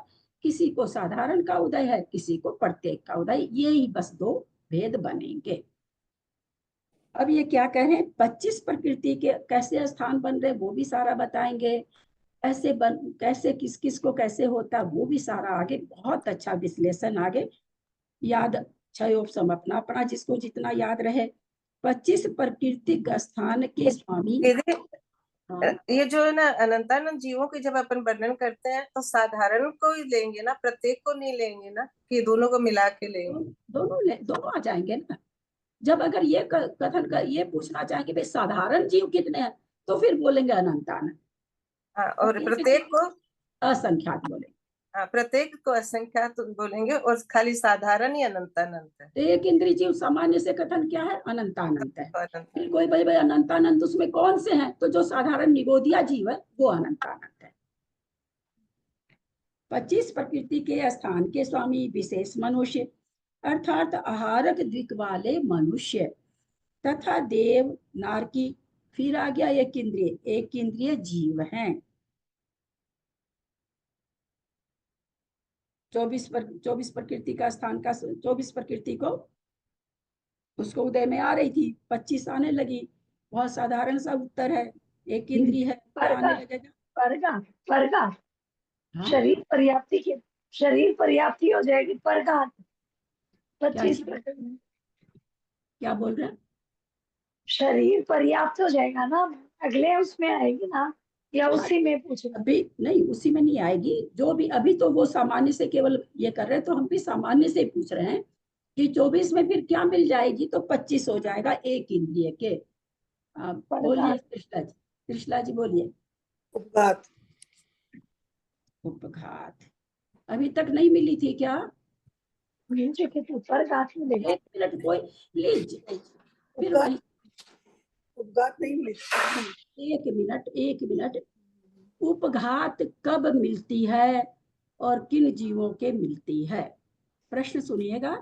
किसी को साधारण का उदय है, किसी को प्रत्येक का उदय, यही बस दो भेद बनेंगे। अब ये क्या कह रहे हैं, 25 प्रकृति के कैसे स्थान बन रहे वो भी सारा बताएंगे, कैसे किस किस को कैसे होता वो भी सारा आगे बहुत अच्छा विश्लेषण आगे याद क्षयोपम अपना अपना जिसको जितना याद रहे। 25 प्राकृतिक स्थान के स्वामी। दीदी, हाँ, ये जो है ना अनंतानंद जीवों की जब अपन वर्णन करते हैं तो साधारण को ही लेंगे ना, प्रत्येक को नहीं लेंगे ना, कि दोनों को मिला के लेंगे? दोनों आ जाएंगे ना। जब अगर ये कथन का ये पूछना चाहेंगे भाई साधारण जीव कितने हैं, तो फिर बोलेंगे अनंतानंद। हाँ, और प्रत्येक को असंख्यात बोलेंगे। हाँ, प्रत्येक को असंख्यात बोलेंगे, और खाली साधारण ही अनंतानंत है। तो एक इंद्रिय जीव सामान्य से कथन क्या है, अनंतानंत है। अनंत। फिर कोई भाई अनंतानंत उसमें कौन से हैं, तो जो साधारण निगोदिया जीव है वो अनंतानंत है। 25 प्रकृति के स्थान के स्वामी विशेष मनुष्य अर्थात आहारक द्विक वाले मनुष्य तथा देव नारकी, फिर आ गया एक इंद्रिय जीव हैं। 24 प्रकृति का स्थान का 24 प्रकृति को उसको उदय में आ रही थी, 25 आने लगी। बहुत साधारण सा उत्तर है, एक इंद्रिय है आने लगेगा। परगा हाँ? शरीर पर्याप्ति हो जाएगी। परघात 25 क्या बोल रहे हैं? शरीर पर्याप्त हो जाएगा ना, अगले उसमें आएगी ना, या उसी में पूछ रहे? अभी नहीं, उसी में नहीं आएगी। जो भी अभी तो वो सामान्य से केवल ये कर रहे हैं, तो हम भी सामान्य से पूछ रहे हैं कि 24 में फिर क्या मिल जाएगी, तो 25 हो जाएगा एक इंद्रिय के। बोलिए कृष्णा जी बोलिए। उपघात। उपघात अभी तक नहीं मिली थी क्या? मिल चुके थे, परघात मिलेगा। एक मिनट कोई प्लीज, फिर वही उपघात नहीं मिली। एक मिनट। उपघात कब मिलती है और किन जीवों के मिलती है? प्रश्न सुनिएगा।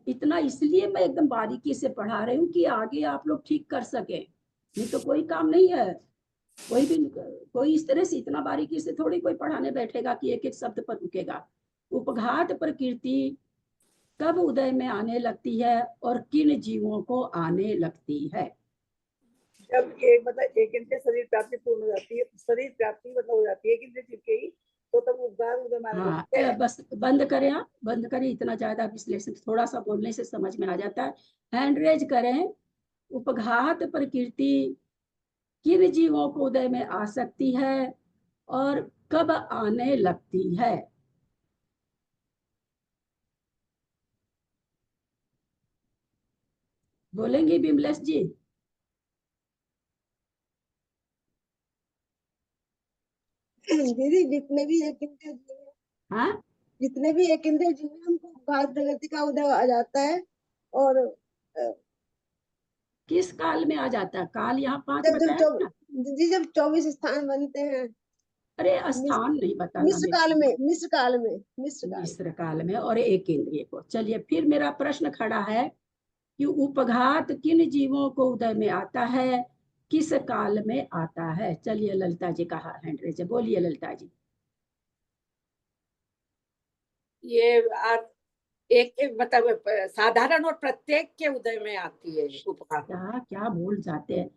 इतना इसलिए मैं एकदम बारीकी से पढ़ा रही हूँ कि आगे आप लोग ठीक कर सके, नहीं तो कोई काम नहीं है। कोई इस तरह से इतना बारीकी से थोड़ी कोई पढ़ाने बैठेगा कि एक एक शब्द पर रुकेगा। उपघात प्रकृति कब उदय में आने लगती है और किन जीवों को आने लगती है? जब एक इंद्रिय शरीर प्राप्ति पूर्ण हो जाती है, शरीर प्राप्ति हो जाती है एक इंद्रिय जीव के ही, तो तब उपघात उदय माना जाता है। बस बंद करें आप, बंद करें। इतना ज्यादा विश्लेषण थोड़ा सा बोलने से समझ में आ जाता है। हैंड रेज करें। उपघात प्रकृति किन जीवों को उदय में आ सकती है और कब आने लगती है? बोलेंगे बिमलेश जी? दीदी, जितने भी एक इंद्रिय जीव है, हाँ, जितने भी एक इंद्रिय जीव है, उनको उपघात प्रकृति का उदय आ जाता है। और किस काल में आ जाता है? काल यहाँ 5 जब बताया जब ना। जी, जब 24 स्थान बनते हैं। अरे स्थान नहीं बताना, मिस्र काल में मिस्र काल में और एक इंद्रिय को। चलिए फिर मेरा प्रश्न खड़ा है कि उपघात किन जीवों को उदय में आता है, किस काल में आता है? चलिए ललिता जी का हैंड रेज, बोलिए ललिता जी। ये एक मतलब साधारण और प्रत्येक के उदय में आती है उपघात। क्या बोल जाते हैं?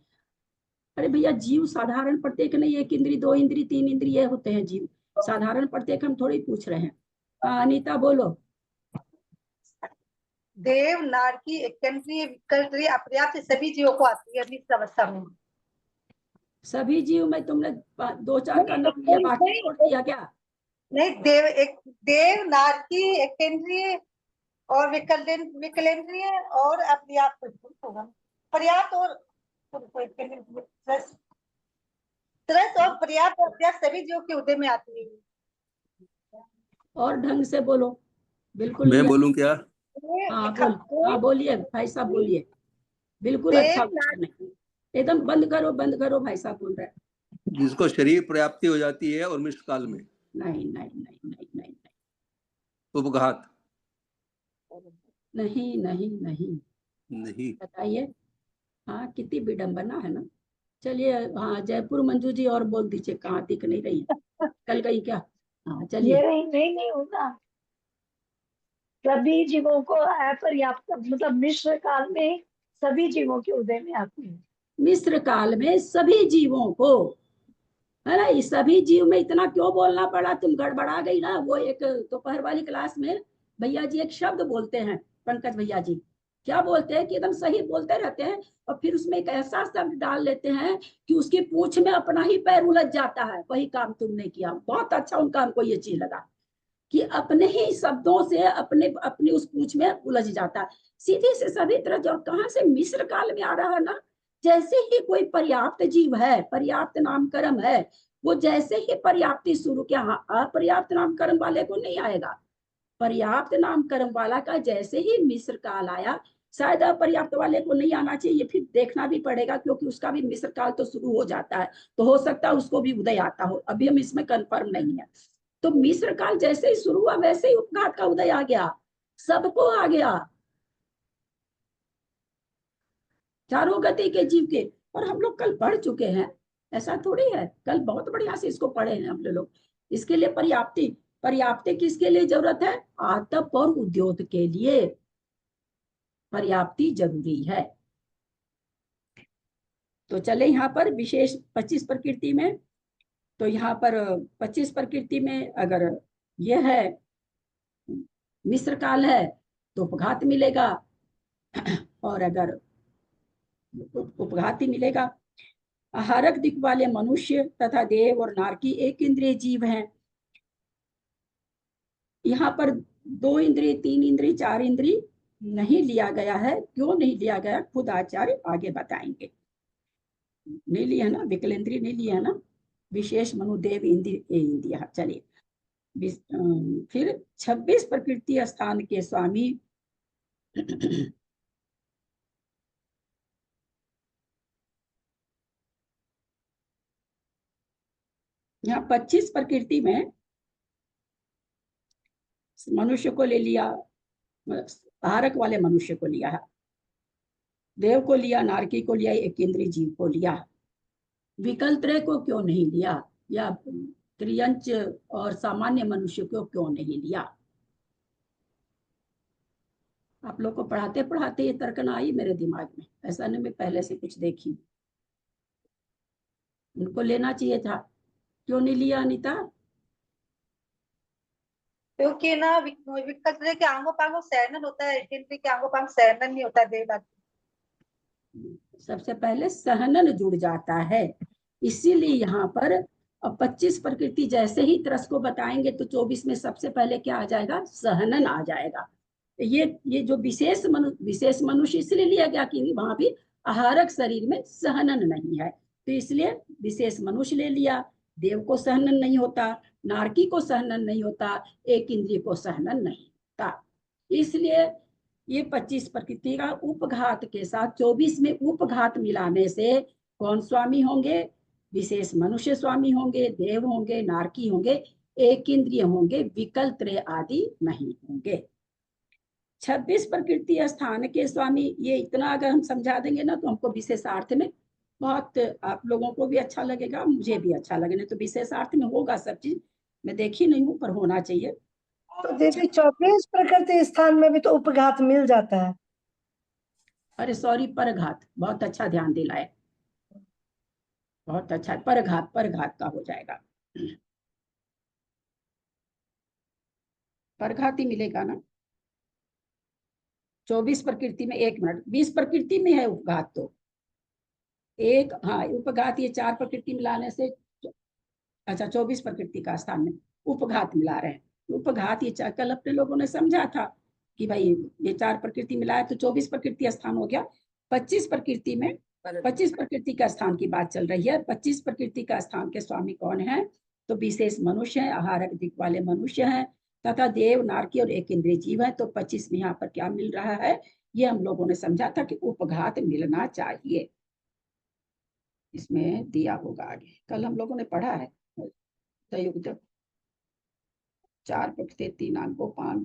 अरे भैया, जीव साधारण प्रत्येक नहीं, एक इंद्री, दो इंद्री, तीन इंद्रिय होते हैं जीव। साधारण प्रत्येक हम थोड़ी पूछ रहे हैं। अनीता बोलो। देव नारकी एकंद्रीय विकल्पीय अपर्याप्त सभी जीवों को आती है इस अवस्था में। सभी जीव में तुमने 2-4 का नाम लिया, बाकी छोड़ दिया क्या? नहीं, देव नारकी एकेंद्रिय और विकलेंद्रिय और अपर्याप्त होगा। पर्याप्त और त्रस और पर्याप्त और अपर्याप्त सभी जीवों के उदय में आती है। और ढंग से बोलो। बिल्कुल मैं बोलूं क्या? हाँ बोलिए भाई साहब, बोलिए। बिल्कुल अच्छा उत्तर नहीं, एकदम बंद करो भाई साहब बोल रहे हैं। जिसको शरीर प्राप्ति हो जाती है और मिश्र काल में। नहीं नहीं नहीं नहीं नहीं, नहीं। उपघात नहीं नहीं नहीं, नहीं। बताइए। हाँ, कितनी विडंबना है ना। चलिए, हाँ, जयपुर मंजू जी और बोल दीजिए, कहाँ दिख नहीं रही है, कल गई क्या? हाँ ये चलिए। नहीं नहीं नहीं होगा। सभी जीवों को अपर्याप्त, मतलब मिश्र काल में सभी जीवों के उदय में आती है। मिस्र काल में सभी जीवों को, है ना, इस सभी जीव में इतना क्यों बोलना पड़ा, तुम गड़बड़ा गई ना। वो एक दोपहर वाली क्लास में भैया जी एक शब्द बोलते हैं, पंकज भैया जी क्या बोलते हैं कि एकदम सही बोलते रहते हैं, और फिर उसमें एक ऐसा शब्द डाल लेते हैं कि उसकी पूंछ में अपना ही पैर उलझ जाता है। वही काम तुमने किया, बहुत अच्छा उनका हमको ये चीज लगा कि अपने ही शब्दों से अपने अपने उस पूंछ में उलझ जाता है। सीधे से सभी तरह जो कहां से मिस्र काल में आ रहा है ना, जैसे ही कोई पर्याप्त जीव है, पर्याप्त नामकरण है, वो जैसे ही पर्याप्ति शुरू किया, हाँ, अपर्याप्त नामकरण वाले को नहीं आएगा। पर्याप्त नामकरण वाला का जैसे ही मिस्र काल आया, शायद अपर्याप्त वाले को नहीं आना चाहिए, ये फिर देखना भी पड़ेगा, क्योंकि उसका भी मिस्र काल तो शुरू हो जाता है, तो हो सकता है उसको भी उदय आता हो, अभी हम इसमें कंफर्म नहीं है। तो मिस्र काल जैसे ही शुरू हुआ, वैसे ही उपघात का उदय आ गया, सबको आ गया, चारों गति के जीव के। और हम लोग कल पढ़ चुके हैं, ऐसा थोड़ी है, कल बहुत बढ़िया से इसको पढ़े हैं हम लोग। इसके लिए पर्याप्ति, पर्याप्ति किसके लिए जरूरत है? आतप और उद्योग के लिए पर्याप्ति जरूरी है। तो चले यहाँ पर विशेष 25 प्रकृति में, तो यहाँ पर 25 प्रकृति में अगर यह है मिस्र काल है तो उपघात मिलेगा, और अगर उपघाती मिलेगा। आहारक दिक् वाले मनुष्य तथा देव और नारकी एक इंद्रिय जीव हैं। यहाँ पर 2 इंद्रिय, 3 इंद्रिय, 4 इंद्रिय नहीं लिया गया है। क्यों नहीं लिया गया, खुद आचार्य आगे बताएंगे। नहीं लिया ना, विकलेंद्रिय नहीं लिया ना, विशेष मनुदेव इंद्रिय। चलिए फिर 26 प्रकृति स्थान के स्वामी यहाँ 25 प्रकृति में मनुष्य को ले लिया, आहारक वाले मनुष्य को लिया है, देव को लिया, नारकी को लिया, एक इंद्रिय जीव को लिया। विकल्त्रय को क्यों नहीं लिया, या त्रियंच और सामान्य मनुष्य को क्यों नहीं लिया? आप लोग को पढ़ाते पढ़ाते ये तर्कना आई मेरे दिमाग में, ऐसा नहीं मैं पहले से कुछ देखी। उनको लेना चाहिए था, क्यों नहीं लिया अनीता? क्योंकि ना विकल्प के आंगों पांगों सैनन होता है, इंद्रिय के आंगों पांग सैनन नहीं होता देव। सबसे पहले सहनन जुड़ जाता है, इसीलिए यहाँ पर अब 25 प्रकृति जैसे ही त्रस को बताएंगे तो 24 में सबसे पहले क्या आ जाएगा, सहनन आ जाएगा। ये जो विशेष मनुष्य इसलिए लिया गया कि वहां भी आहारक शरीर में सहनन नहीं है, तो इसलिए विशेष मनुष्य ले लिया। देव को सहनन नहीं होता, नारकी को सहनन नहीं होता, एक इंद्रिय को सहनन नहीं होता, इसलिए ये 25 प्रकृति का उपघात के साथ 24 में उपघात मिलाने से कौन स्वामी होंगे? विशेष मनुष्य स्वामी होंगे, देव होंगे, नारकी होंगे, एक इंद्रिय होंगे, विकल्प आदि नहीं होंगे। 26 प्रकृति स्थान के स्वामी, ये इतना अगर हम समझा देंगे ना तो हमको विशेषार्थ में बहुत, आप लोगों को भी अच्छा लगेगा, मुझे भी अच्छा लगेगा। तो विशेषार्थ में होगा सब चीज, मैं देखी नहीं हूँ पर होना चाहिए। तो दीदी 24 प्रकृति स्थान में भी तो उपघात मिल जाता है। अरे सॉरी, परघात, बहुत अच्छा ध्यान दिलाए, बहुत अच्छा, परघात का हो जाएगा, परघात ही मिलेगा ना। 24 प्रकृति में, 1 मिनट, 20 प्रकृति में है उपघात, तो एक, हाँ उपघात, ये 4 प्रकृति मिलाने से, अच्छा 24 प्रकृति का स्थान में उपघात मिला रहे हैं। उपघात ये कल अपने लोगों ने समझा था कि भाई ये 4 प्रकृति मिलाए तो 24 प्रकृति स्थान हो गया। 25 प्रकृति में 25 प्रकृति का स्थान की बात चल रही है। 25 प्रकृति का स्थान के स्वामी कौन है? तो विशेष मनुष्य है, आहारक दिक् वाले मनुष्य हैं, तथा देव, नारकी और एक इंद्रिय जीव है। तो 25 में यहाँ पर क्या मिल रहा है, ये हम लोगों ने समझा था कि उपघात मिलना चाहिए, इसमें दिया होगा आगे, कल हम लोगों ने पढ़ा है। 4 प्रकृति 3 अंगों 5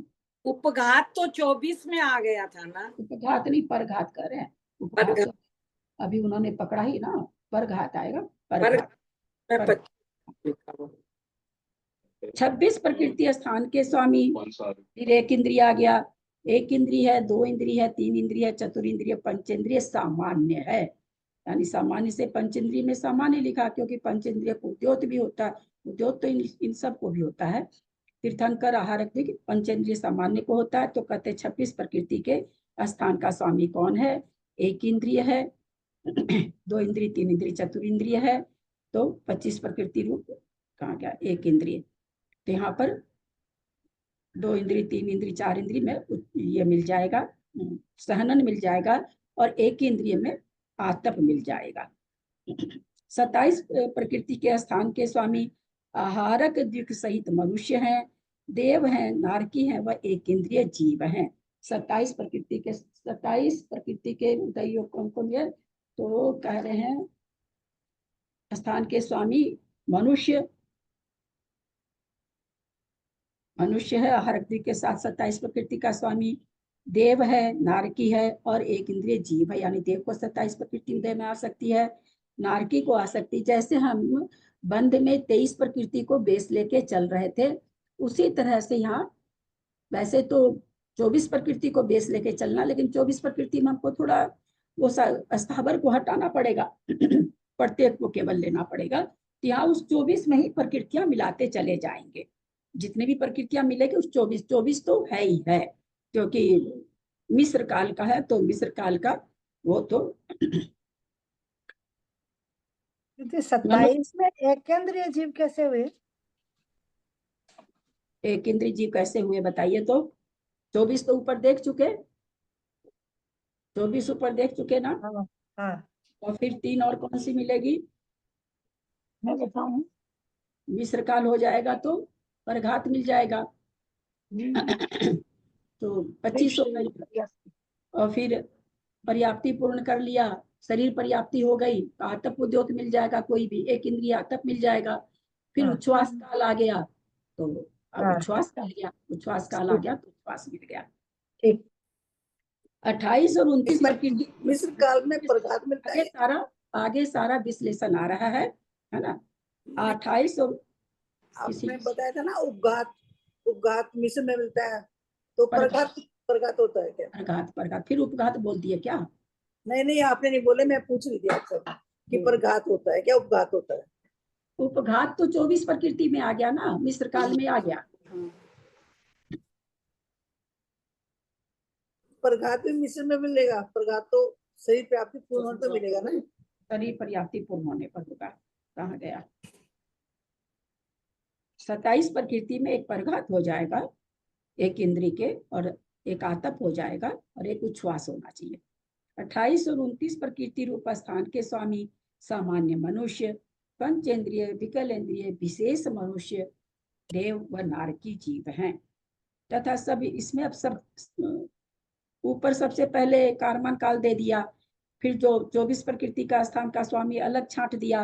उपघात तो 24 में आ गया था ना। उपघात नहीं, परघात कर रहे हैं। उपघात तो अभी उन्होंने पकड़ा ही ना, परघात आएगा, परघात। 26 प्रकृति स्थान के स्वामी, फिर एक इंद्रिय आ गया। एक इंद्रिय है, दो इंद्रिय है, तीन इंद्रिय है, चतुरिंद्रिय, पंचेंद्रिय सामान्य है। यानी सामान्य से पंचेंद्रिय में सामान्य लिखा, क्योंकि पंचेंद्रिय को उद्योत भी होता है, उद्योत तो इन सब को भी होता है। तीर्थंकर आहार पंचेंद्रिय सामान्य को होता है। तो कहते 26 प्रकृति के स्थान का स्वामी कौन है? एक इंद्रिय है, दो इंद्रिय, तीन इंद्रिय, चतुरिंद्रिय है। तो 25 प्रकृति रूप कहाँ गया? एक इंद्रिय। तो यहाँ पर दो इंद्रिय, तीन इंद्रिय, चार इंद्रिय में ये मिल जाएगा, सहनन मिल जाएगा, और एक इंद्रिय में आतप मिल जाएगा। 27 प्रकृति के स्थान के स्वामी आहारक द्विक सहित मनुष्य हैं, देव हैं, नारकी हैं, वह एक इंद्रिय जीव हैं। 27 प्रकृति के उदय कौन कौन है? तो कह रहे हैं स्थान के स्वामी मनुष्य है, आहारक द्विक के साथ 27 प्रकृति का स्वामी देव है, नारकी है, और एक इंद्रिय जीव है। यानी देव को 27 प्रकृति उदय में आ सकती है, नारकी को आ सकती। जैसे हम बंध में 23 प्रकृति को बेस लेके चल रहे थे, उसी तरह से यहाँ वैसे तो 24 प्रकृति को बेस लेके चलना, लेकिन 24 प्रकृति में हमको थोड़ा वो स्थावर को हटाना पड़ेगा, प्रत्येक को केवल लेना पड़ेगा। तो यहाँ उस 24 में ही प्रकृतियां मिलाते चले जाएंगे। जितने भी प्रकृतियां मिलेगी उस 24 तो है ही है, क्योंकि मिस्र काल का है, तो मिस्र काल का वो तो 27 में एक इंद्रिय जीव कैसे हुए? एक इंद्रिय जीव कैसे हुए बताइए तो? 24 तो ऊपर देख चुके, 24 ऊपर देख चुके ना। हाँ। और फिर 3 और कौन सी मिलेगी? मैं बताऊं? मिस्र काल हो जाएगा तो परघात मिल जाएगा, तो 25 हो गई। और फिर पर्याप्ति पूर्ण कर लिया, शरीर पर्याप्ति हो गई, आतप उद्योत मिल जाएगा, कोई भी एक इंद्रिय आतप मिल जाएगा। फिर उच्छ्वास काल आ गया, तो अब उच्छ्वास काल गया, उच्छ्वास काल आ गया तो उच्छ्वास मिल गया। ठीक। 28 और 29 प्रकृति मिस्र काल में परघात मिलता है। आगे सारा विश्लेषण आ रहा है ना। 28 और आपने बताया था ना उपघात मिस्र में मिलता है, तो परघात होता है क्या? परघात फिर उपघात बोल दिए क्या? नहीं आपने नहीं बोले, मैं पूछ रही थी आपसे कि परघात होता है क्या, उपघात होता है? उपघात तो 24 प्रकृति में आ गया ना, मिस्र काल में आ गया। परघात भी मिस्र में मिलेगा? परघात तो शरीर प्राप्ति पूर्ण होने पर मिलेगा ना? शरीर पर्याप्ति पूर्ण होने पर होगा। कहाँ गया? 27 प्रकृति में एक परघात हो जाएगा, एक इंद्रिय के, और एक आतप हो जाएगा, और एक उच्छ्वास होना चाहिए। 28 और 29 प्रकृति रूप स्थान के स्वामी सामान्य मनुष्य, पंचेंद्रिय, विकलेंद्रिय, विशेष मनुष्य, देव व नारकी जीव हैं तथा सभी। इसमें अब सब ऊपर सबसे पहले कारमान काल दे दिया, फिर जो 24 प्रकृति का स्थान का स्वामी अलग छांट दिया,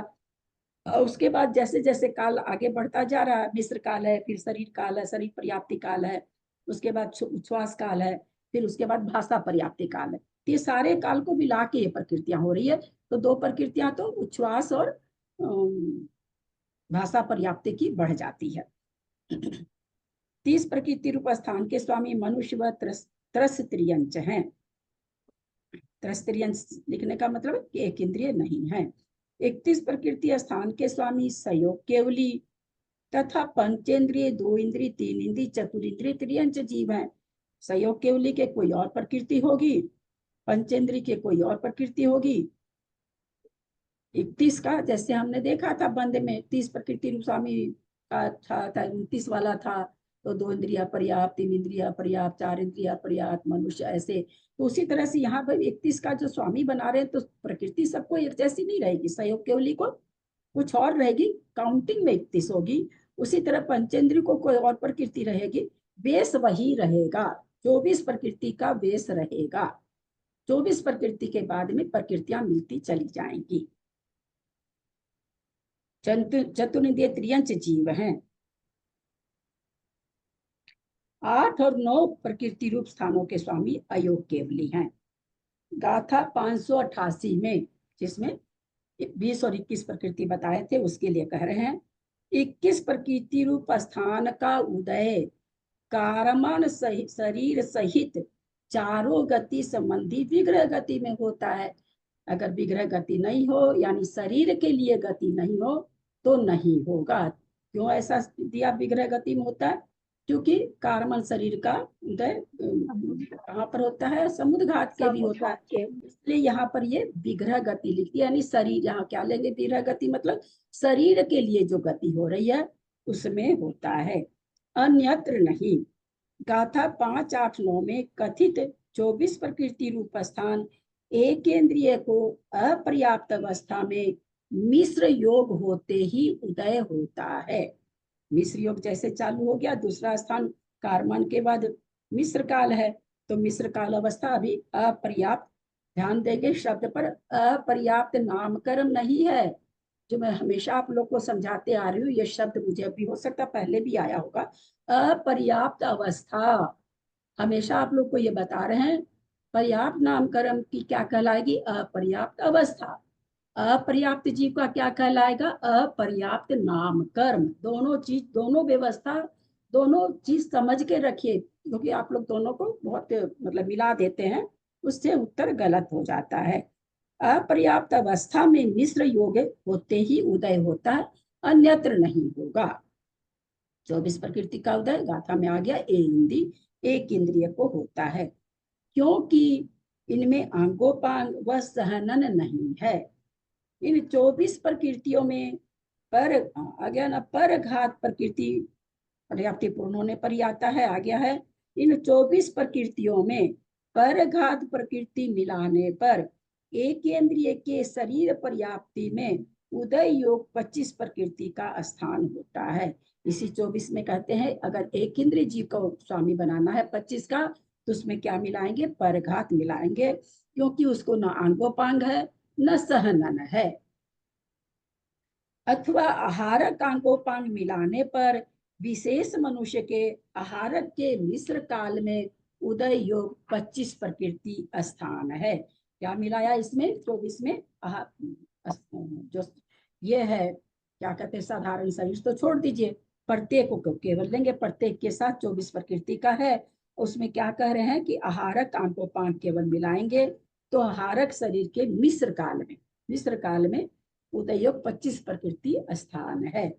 और उसके बाद जैसे जैसे काल आगे बढ़ता जा रहा है, मिस्र काल है, फिर शरीर काल है, शरीर पर्याप्ति काल है, उसके बाद उच्छ्वास काल है, फिर उसके बाद भाषा पर्याप्ति काल है। ये सारे काल को मिला के ये प्रकृतियां हो रही है। तो 2 प्रकृतियां तो उच्छ्वास और भाषा पर्याप्ति की बढ़ जाती है। 30 प्रकृति रूप स्थान के स्वामी मनुष्य व त्रस्त्रियंच हैं। त्रस्त्रियंच लिखने का मतलब कि एक इंद्रिय नहीं है। 31 प्रकृति स्थान के स्वामी सहयोग केवली तथा पंचेंद्रिय, 2 इंद्रिय, 3 इंद्रिय, चतुरिंद्रिय, त्रियंच जीव हैं। सहयोग केवली के कोई और प्रकृति होगी, पंचेंद्रिय के कोई और प्रकृति होगी। 31 का जैसे हमने देखा था बंद में 30 प्रकृति रूप स्वामी का था 29 वाला था, तो 2 इंद्रिया पर्याप्त, 3 इंद्रिया पर्याप्त, 4 इंद्रिया पर्याप्त, मनुष्य ऐसे। तो उसी तरह से यहाँ पर 31 का जो स्वामी बना रहे हैं, तो प्रकृति सबको एक जैसी नहीं रहेगी। सहयोग केवली को कुछ और रहेगी, काउंटिंग में 31 होगी। उसी तरह पंचेंद्रिय को कोई और प्रकृति रहेगी, बेस वही रहेगा, 24 प्रकृति का बेस रहेगा। 24 प्रकृति के बाद में प्रकृतियां मिलती चली जाएंगी। चतुर्निंद्रिय त्रियंच जीव हैं। 8 और 9 प्रकृति रूप स्थानों के स्वामी अयोग केवली हैं। गाथा 588 में, जिसमें 20 और 21 प्रकृति बताए थे, उसके लिए कह रहे हैं 21 प्रकृति रूप स्थान का उदय कारमान शरीर सहित चारों गति संबंधी विग्रह गति में होता है। अगर विग्रह गति नहीं हो, यानी शरीर के लिए गति नहीं हो, तो नहीं होगा। क्यों ऐसा दिया विग्रह गति में होता है? क्योंकि कारमन शरीर का उदय कहाँ पर होता है? समुद्र घाट के भी होता है, इसलिए यहाँ पर ये विग्रह गति लिखती है। यानी शरीर, यहाँ क्या लेंगे विग्रह गति, मतलब शरीर के लिए जो गति हो रही है उसमें होता है, अन्यत्र नहीं। गाथा 5, 8, 9 में कथित 24 प्रकृति रूप स्थान एक इंद्रिय को अपर्याप्त अवस्था में मिश्र योग होते ही उदय होता है। मिश्र योग जैसे चालू हो गया, दूसरा स्थान कारमान के बाद मिश्र काल है, तो मिश्र काल अवस्था अभी अपर्याप्त। ध्यान देंगे शब्द पर, अपर्याप्त नामकरण नहीं है, जो मैं हमेशा आप लोग को समझाते आ रही हूँ। ये शब्द मुझे भी हो सकता पहले भी आया होगा। अपर्याप्त अवस्था, हमेशा आप लोग को ये बता रहे हैं, पर्याप्त नामकरण की क्या कहलाएगी? अपर्याप्त अवस्था। अपर्याप्त जीव का क्या कहलाएगा? अपर्याप्त नामकर्म। दोनों चीज, दोनों व्यवस्था, दोनों चीज समझ के रखिए, क्योंकि आप लोग दोनों को बहुत मतलब मिला देते हैं, उससे उत्तर गलत हो जाता है। अपर्याप्त अवस्था में मिश्र योग होते ही उदय होता है, अन्यत्र नहीं होगा। 24 प्रकृति का उदय गाथा में आ गया, एक इंद्रिय को होता है, क्योंकि इनमें अंगोपांग व सहनन नहीं है। इन 24 प्रकृतियों में पर आ गया ना, पर घात प्रकृति पर्याप्ति पूर्ण होने पर ही आता है, आ गया है। इन 24 प्रकृतियों में पर घात प्रकृति मिलाने पर एक इंद्रिय के शरीर पर्याप्ति में उदय योग 25 प्रकृति का स्थान होता है। इसी 24 में कहते हैं अगर एक इंद्रिय जीव को स्वामी बनाना है 25 का, तो उसमें क्या मिलाएंगे? परघात मिलाएंगे, क्योंकि उसको न अंगोपांग है न सहनन है। अथवा आहारक अंगोपांग मिलाने पर विशेष मनुष्य के आहारक के मिश्र काल में उदय योग 25 प्रकृति स्थान है। क्या मिलाया इसमें? 24 में जो ये है क्या कहते हैं, साधारण शरीर तो छोड़ दीजिए, प्रत्येक को केवल लेंगे, प्रत्येक के साथ 24 प्रकृति का है। उसमें क्या कह रहे हैं कि आहारक अंगोपांग केवल मिलाएंगे, तो आहारक शरीर के मिश्र काल में उदय योग 25 प्रकृति स्थान है।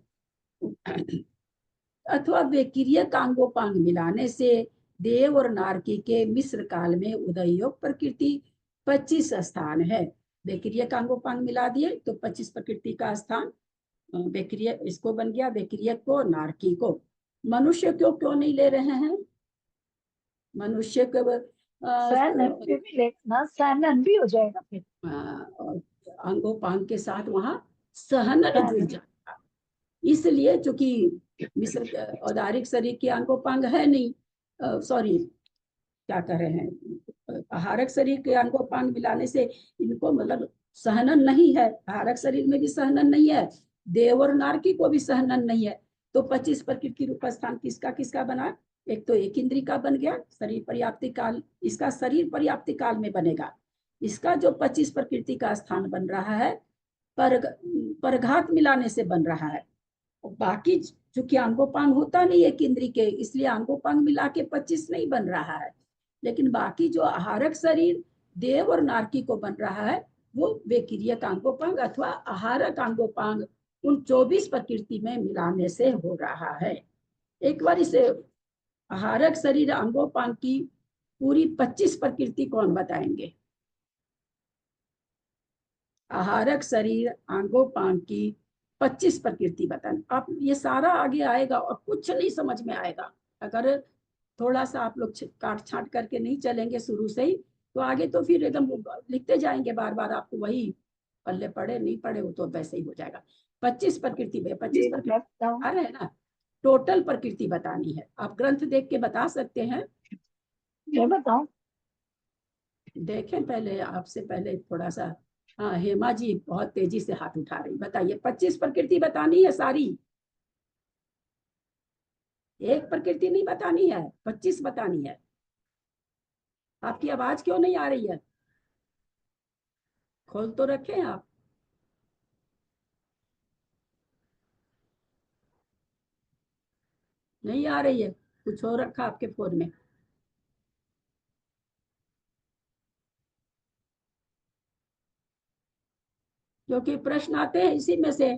अथवा वेकिरियक अंगोपांग मिलाने से देव और नारकी के मिश्र काल में उदय योग प्रकृति 25 स्थान है। वेकिरियक अंगोपांग मिला दिए तो 25 प्रकृति का स्थान वेकिरिय इसको बन गया, वेकिरियक को, नारकी को। मनुष्य को क्यों नहीं ले रहे हैं? मनुष्य को सहनन भी हो जाएगा फिर, अंगोपांग के साथ वहां सहनन जुड़ जाएगा। इसलिए चूंकि मिश्र औदारिक शरीर के अंगोपांग है नहीं, सॉरी क्या कर रहे हैं, आहारक शरीर के अंगोपांग मिलाने से इनको मतलब सहनन नहीं है, आहारक शरीर में भी सहनन नहीं है, देव और नारकी को भी सहनन नहीं है। तो 25 प्रकृति रूप स्थान किसका किसका बना? एक तो एक इंद्री का बन गया शरीर पर्याप्ति काल, इसका शरीर पर्याप्ति काल में बनेगा। इसका जो 25 प्रकृति का स्थान बन रहा है परघात मिलाने से बन रहा है। बाकी चूंकि अंगोपांग होता नहीं एक इंद्री के, इसलिए अंगोपांग मिला के 25 नहीं बन रहा है। लेकिन बाकी जो आहारक शरीर देव और नारकी को बन रहा है वो वेकिरियक अंगोपांग अथवा आहारक अंगोपांग उन 24 प्रकृति में मिलाने से हो रहा है। एक बार इसे आहारक शरीर अंगोपांग की पूरी 25 प्रकृति कौन बताएंगे? आहारक शरीर अंगोपांग की 25 प्रकृति बताएं। आप ये सारा आगे आएगा और कुछ नहीं समझ में आएगा अगर थोड़ा सा आप लोग काट छांट करके नहीं चलेंगे शुरू से ही, तो आगे तो फिर एकदम लिखते जाएंगे बार बार, आपको वही पल्ले पड़े नहीं पड़े वो तो वैसे ही हो जाएगा। 25 प्रकृति में 25 प्रकृति आ रहे हैं ना, टोटल प्रकृति बतानी है। आप ग्रंथ देख के बता सकते हैं? मैं बताऊं? देखें पहले, आपसे पहले थोड़ा सा। हाँ, हेमा जी बहुत तेजी से हाथ उठा रही, बताइए 25 प्रकृति बतानी है सारी। एक प्रकृति नहीं बतानी है, 25 बतानी है। आपकी आवाज क्यों नहीं आ रही है? खोल तो रखें आप। नहीं आ रही है, कुछ हो रखा आपके फोन में। क्योंकि प्रश्न आते हैं इसी में से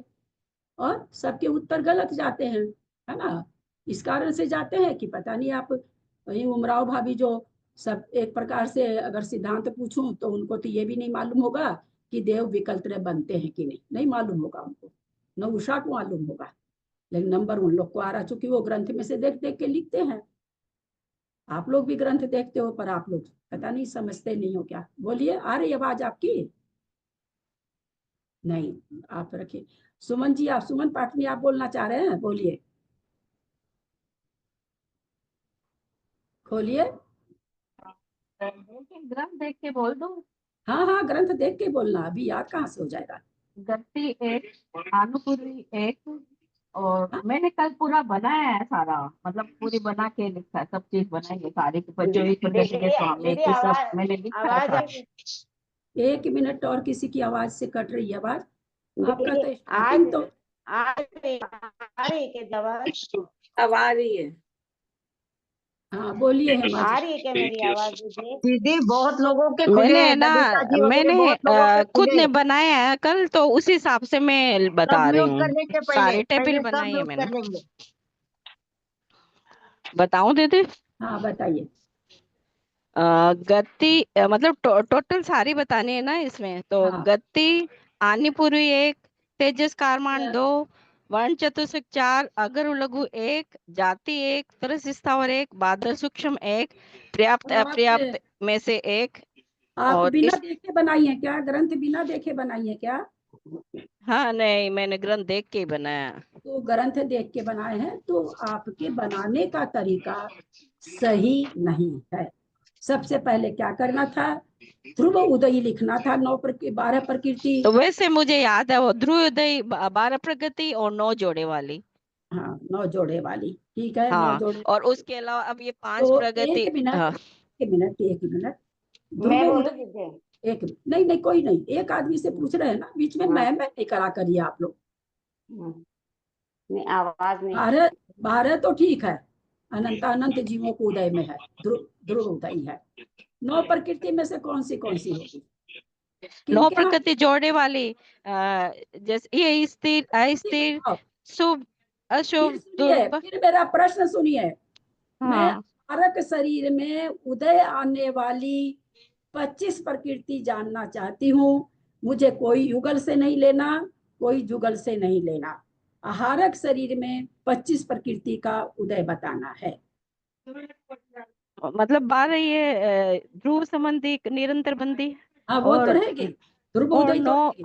और सबके उत्तर गलत जाते हैं, है ना। इस कारण से जाते हैं कि पता नहीं आप वही उमराव भाभी जो सब एक प्रकार से अगर सिद्धांत पूछूं तो उनको तो ये भी नहीं मालूम होगा कि देव विकल्प बनते हैं कि नहीं मालूम होगा उनको, न उषा को मालूम होगा। लेकिन नंबर उन लोग को आ रहा, चूंकि वो ग्रंथ में से देख देख के लिखते हैं। आप लोग भी ग्रंथ देखते हो पर आप लोग पता नहीं समझते नहीं हो क्या। बोलिए, आ रही आवाज आपकी? नहीं, आप रखिए। सुमन जी, आप सुमन पाटनी आप बोलना चाह रहे हैं, बोलिए, खोलिए। ग्रंथ देख के बोल दो। हाँ हाँ, ग्रंथ देख के बोलना, अभी याद कहाँ से हो जाएगा। गति एक, आनुपूर्वी एक, और हाँ? मैंने कल पूरा बनाया है सारा, मतलब पूरी बना के लिखा है, सब चीज बनाई है सारी, स्वामी के सब मैंने लिखा है सारा। 1 मिनट, और किसी की आवाज से कट रही है आवाज। आपका तो आज स्टार्टिंग तो आ रही है क्या आवाज? अब आ रही है। हाँ बोलिए हेमा आ जी। रही है क्या मेरी आवाज दीदी? दीदी बहुत लोगों के खुले मैंने हैं, ना बबीता जी वगैरह मैंने बहुत लोगों के खुद खुले ने हैं। बनाया है कल, तो उसी हिसाब से मैं बता सब रही म्यूट हूँ। करने के सारी टेबल पहले सब बनाई है म्यूट मैंने। कर लेंगे। बताऊं दीदी? हाँ बताइए। गति मतलब टोटल सारी बतानी है ना इसमें, तो हाँ। गति, आनिपूर्वी एक, तेजस कारमान 2, वर्ण चतुष्क 4, अगर लघु 1, जाति 1, तरस स्थावर 1, बादल सूक्ष्म 1, पर्याप्त और अपर्याप्त में से 1। आप और बिना देखे बनाई है क्या? ग्रंथ बिना देखे बनाई है क्या? हाँ नहीं, मैंने ग्रंथ देख के ही बनाया। तो ग्रंथ देख के बनाए हैं तो आपके बनाने का तरीका सही नहीं है। सबसे पहले क्या करना था? ध्रुव उदय लिखना था, 12 प्रकृति। तो वैसे मुझे याद है वो ध्रुवोदय 12 प्रगति और 9 जोड़े वाली। हाँ 9 जोड़े वाली, ठीक है, 9 हाँ, जोड़े। और उसके अलावा अब ये 5 तो प्रगति। एक मिनट, हाँ। एक मिनट, एक मिनट। मैं ध्रुव बोलूं उदय, दीदी? एक मिनट, नहीं नहीं कोई नहीं, एक आदमी से पूछ रहे हैं ना, बीच में मैं नहीं करा करिए आप लोग। नहीं आवाज नहीं। भारत, भारत तो ठीक है, अनंत अनंत जीवों को उदय में है, ध्रुव उदय है। 9 प्रकृति में से कौन सी होगी? 9 प्रकृति जोड़े वाली, जैसे ये स्थिर, अस्थिर, शुभ, अशुभ, दुर्भ। फिर मेरा प्रश्न सुनिए। मैं हाँ। आहारक शरीर में उदय आने वाली 25 प्रकृति जानना चाहती हूँ। मुझे कोई युगल से नहीं लेना, कोई जुगल से नहीं लेना। आहारक शरीर में 25 प्रकृति का उदय बताना है। मतलब 12 ये ध्रुव संबंधी निरंतर बंदी, हाँ वो तो और रहेगी, ध्रुव और उदय तो 9 रहेगी।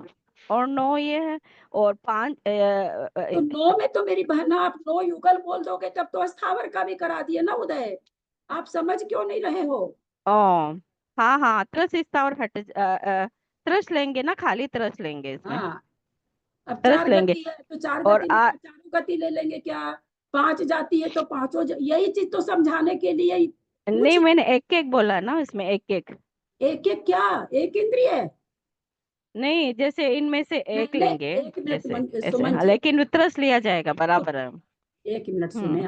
और 9 ये है, और 5 तो 9 में तो मेरी बहन आप 9 युगल बोल दोगे तब तो स्थावर का भी करा दिए ना उदय। आप समझ क्यों नहीं रहे हो? हाँ हाँ, त्रस स्थावर हट, त्रस लेंगे ना, खाली त्रस लेंगे इसमें। हाँ, अब त्रस 4 लेंगे। गति है तो 4 और गति में क्या चारों गति ले लेंगे क्या? 5 जाती है तो पांचों यही चीज तो समझाने के लिए नहीं, मैंने एक एक बोला ना इसमें, एक एक। एक एक क्या? एक इंद्रिय नहीं, जैसे इनमें से एक नहीं, लेंगे, एक मिनट ऐसे सुमन हाँ, जी, लेकिन त्रस लिया जाएगा बराबर है। एक मिनट सुने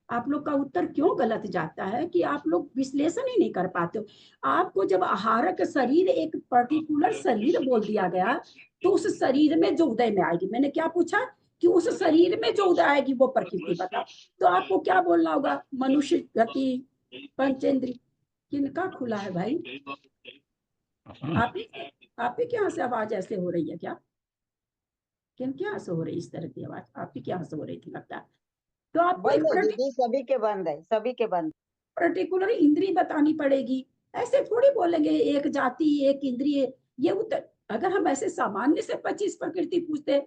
आप लोग का उत्तर क्यों गलत जाता है कि आप लोग विश्लेषण ही नहीं कर पाते हो। आपको जब आहारक शरीर एक पर्टिकुलर शरीर बोल दिया गया तो उस शरीर में जो उदय में आएगी, मैंने क्या पूछा कि उस शरीर में जो उदय आएगी वो प्रकृति बताओ। तो आपको क्या बोलना होगा? मनुष्य गति, पंचेंद्रिय। किनका खुला है भाई? आप ही के यहाँ से आवाज ऐसे हो रही है क्या? किन के यहाँ से हो रही है इस तरह की आवाज? आप ही के यहाँ से हो रही थी लगता है। तो आपको एक दीदी सभी के बंद है, सभी के बंद। पर्टिकुलर इंद्रिय बतानी पड़ेगी। ऐसे थोड़ी बोलेंगे एक जाति एक इंद्रिय। ये उत्तर अगर हम ऐसे सामान्य से 25 प्रकृति पूछते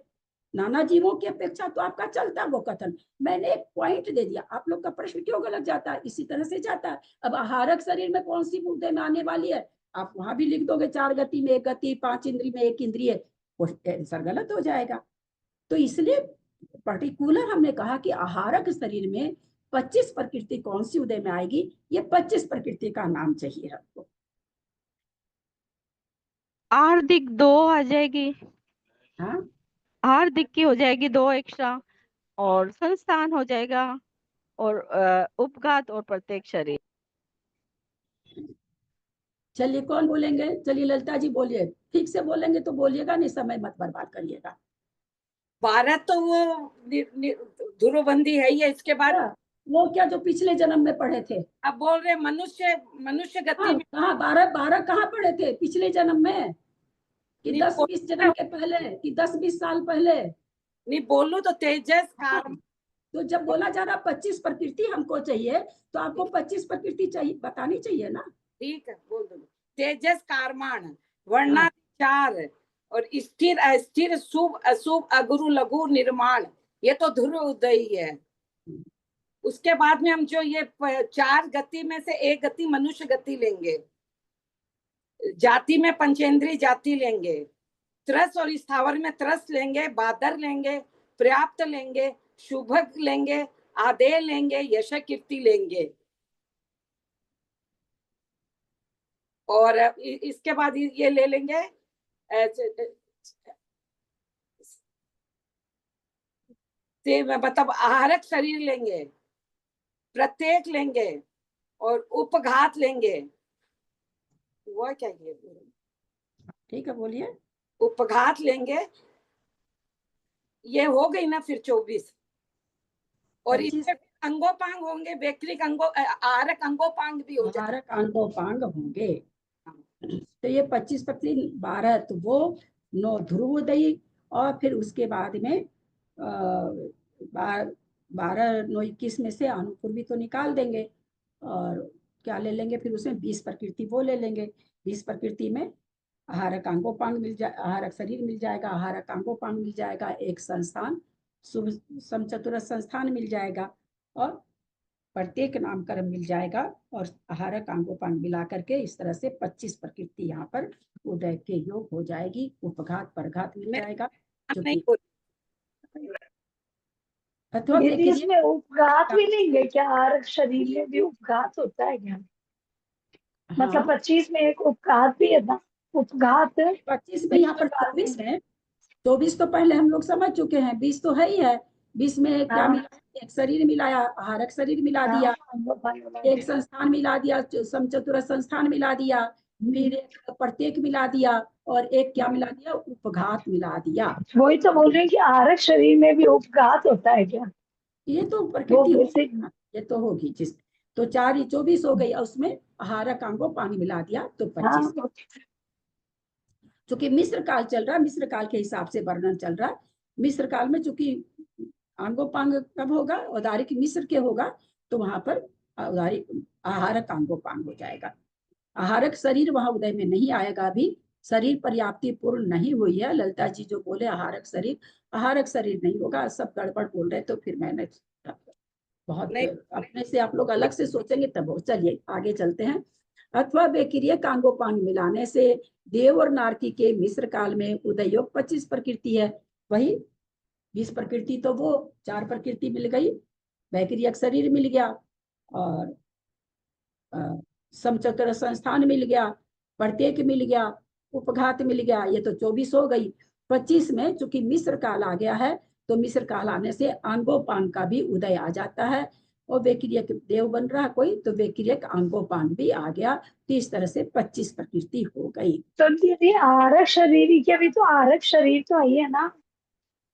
नाना जीवों की अपेक्षा तो आपका चलता वो कथन। मैंने एक पॉइंट दे दिया, आप लोग का प्रश्न क्यों गलत जाता है? इसी तरह से जाता है। अब आहारक शरीर में कौन सी उदय में आने वाली है? आप वहां भी लिख दोगे 4 गति में 1 गति, 5 इंद्रिय में 1 इंद्रिय, आंसर गलत हो जाएगा। तो इसलिए पर्टिकुलर हमने कहा कि आहारक शरीर में 25 प्रकृति कौन सी उदय में आएगी, ये 25 प्रकृति का नाम चाहिए हमको। आर्थिक 2 आ जाएगी, हाँ आर्थिक की हो जाएगी 2 एक्स्ट्रा, और संस्थान हो जाएगा, और उपघात और प्रत्येक शरीर। चलिए कौन बोलेंगे, चलिए ललिता जी बोलिए, ठीक से बोलेंगे तो बोलिएगा, नहीं समय मत बर्बाद करिएगा। 12 तो वो ध्रुवबंदी है ही है, इसके बाद वो क्या जो पिछले जन्म में पढ़े थे, अब बोल रहे मनुष्य गति में। कहाँ 12 कहाँ पढ़े थे पिछले जन्म में, कि 10-20 जन्म के पहले, कि 10-20 साल पहले? नहीं बोलूं तो तेजस कार, तो जब बोला जा रहा 25 प्रकृति हमको चाहिए, तो आपको 25 प्रकृति चाहिए, बतानी चाहिए ना। ठीक है बोल दो। तेजस कारमान, वर्णाचार और स्थिर अस्थिर शुभ अशुभ अगुरु लघु निर्माण, ये तो ध्रुव उदय है। उसके बाद में हम जो ये 4 गति में से एक गति मनुष्य गति लेंगे, जाति में पंचेंद्रीय जाति लेंगे, त्रस और स्थावर में त्रस लेंगे, बादर लेंगे, पर्याप्त लेंगे, शुभ लेंगे, आदेय लेंगे, यश कीर्ति लेंगे, और इसके बाद ये ले लेंगे मतलब आहारक शरीर लेंगे, प्रत्येक लेंगे, और उपघात लेंगे। वो क्या ये, ठीक है बोलिए। उपघात लेंगे, ये हो गई ना फिर 24, और इससे अंगोपांग होंगे, वैक्रिक आहारक अंगोपांग भी हो जाए, आहारक अंगोपांग होंगे। तो ये 25 प्रकृति 12, तो वो 9 ध्रुवोदयी, और फिर उसके बाद में 12 9 21 में से अनुपूर्वी तो निकाल देंगे, और क्या ले लेंगे फिर उसमें 20 प्रकृति वो ले लेंगे। 20 प्रकृति में आहारक अंगोपांग मिल जाए, आहारक शरीर मिल जाएगा, आहारक अंगोपांग मिल जाएगा, एक संस्थान शुभ समचतुरस्र संस्थान मिल जाएगा, और प्रत्येक नामकरण मिल जाएगा, और आहारक अंगोपांग मिला करके इस तरह से 25 प्रकृति यहाँ पर उदय के योग हो जाएगी। उपघात परघात मिल जाएगा, जो कि अथवा दीदी इसमें उपघात भी लेंगे क्या? आहारक शरीर में भी उपघात होता है क्या? मतलब 25 में एक उपघात भी है ना, उपघात 25 में यहाँ पर 24 है। 24 तो पहले हम लोग समझ चुके हैं, 20 तो है ही है। 20 में क्या मिला, एक शरीर मिलाया, आहारक शरीर मिला दिया, एक संस्थान मिला दिया, समचतुरस्र संस्थान मिला दिया, फिर एक प्रत्येक मिला दिया, और एक क्या मिला दिया, उपघात मिला दिया। वही तो बोल रहे हैं कि आहारक शरीर में भी उपघात होता है क्या? ये तो प्रकृति ये तो होगी जिस, तो 4 24 हो गई, और उसमें आहारक अंगोपांग मिला दिया तो 25। चूंकि मिस्र काल चल रहा है, मिस्र काल के हिसाब से वर्णन चल रहा है। मिस्र काल में चूंकि अंगोपांग कब होगा, औदारिक मिस्र के होगा, तो वहां पर औदारिक आहारक अंगोपांग हो जाएगा। आहारक शरीर वहां उदय में नहीं आएगा, अभी शरीर पर्याप्ति पूर्ण नहीं हुई है। ललिता जी जो बोले आहारक शरीर नहीं होगा, सब गड़बड़ बोल रहे, तो फिर मैंने बहुत अपने से, आप लोग अलग से सोचेंगे तब हो। चलिए आगे चलते हैं। अथवा बेक्रिय कांगोपांग मिलाने से देव और नारकी के मिस्र काल में उदय योग 25 प्रकृति है, वही 20 प्रकृति तो वो 4 प्रकृति मिल गई, वैक्रियक शरीर मिल गया, और समचतुर संस्थान मिल गया, प्रत्येक मिल गया, उपघात मिल गया, ये तो 24 हो गई। 25 में चूंकि मिस्र काल आ गया है, तो मिस्र काल आने से अंगोपांग का भी उदय आ जाता है, और वेक्रियक देव बन रहा कोई, तो वेक्रियक अंगोपांग भी आ गया। तो इस तरह से 25 प्रकृति हो गई। तो दीदी आहारक शरीर के भी तो आहारक शरीर तो आई है ना,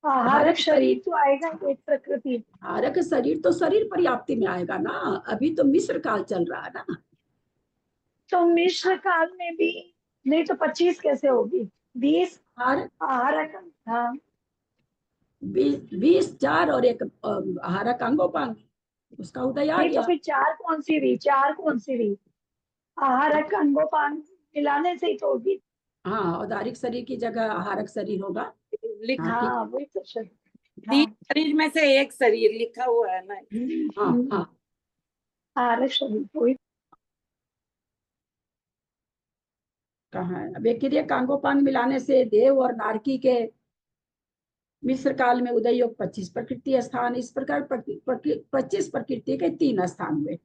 आहारक शरीर तो आएगा एक प्रकृति। आहारक शरीर तो शरीर पर्याप्ति में आएगा ना, अभी तो मिस्र काल चल रहा है ना। तो मिस्र काल में भी नहीं, तो 25 कैसे होगी? 20 आहारक, हाँ 20 4 और एक आहारक अंगोपांग, उसका उदय आ नहीं गया। तो फिर 4 कौन सी रही? आहारक अंगोपांग मिलाने से ही तो होगी। हाँ, औदारिक शरीर की जगह आहारक शरीर होगा। हाँ वही तो शरीर में से एक शरीर लिखा हुआ है ना। हाँ आहारक शरीर कहाँ है? वेक्रिय कांगोपांग मिलाने से देव और नारकी के मिश्र काल में उदय योग 25 प्रकृति स्थान। इस प्रकार 25 प्रकृति के 3 स्थान हुए,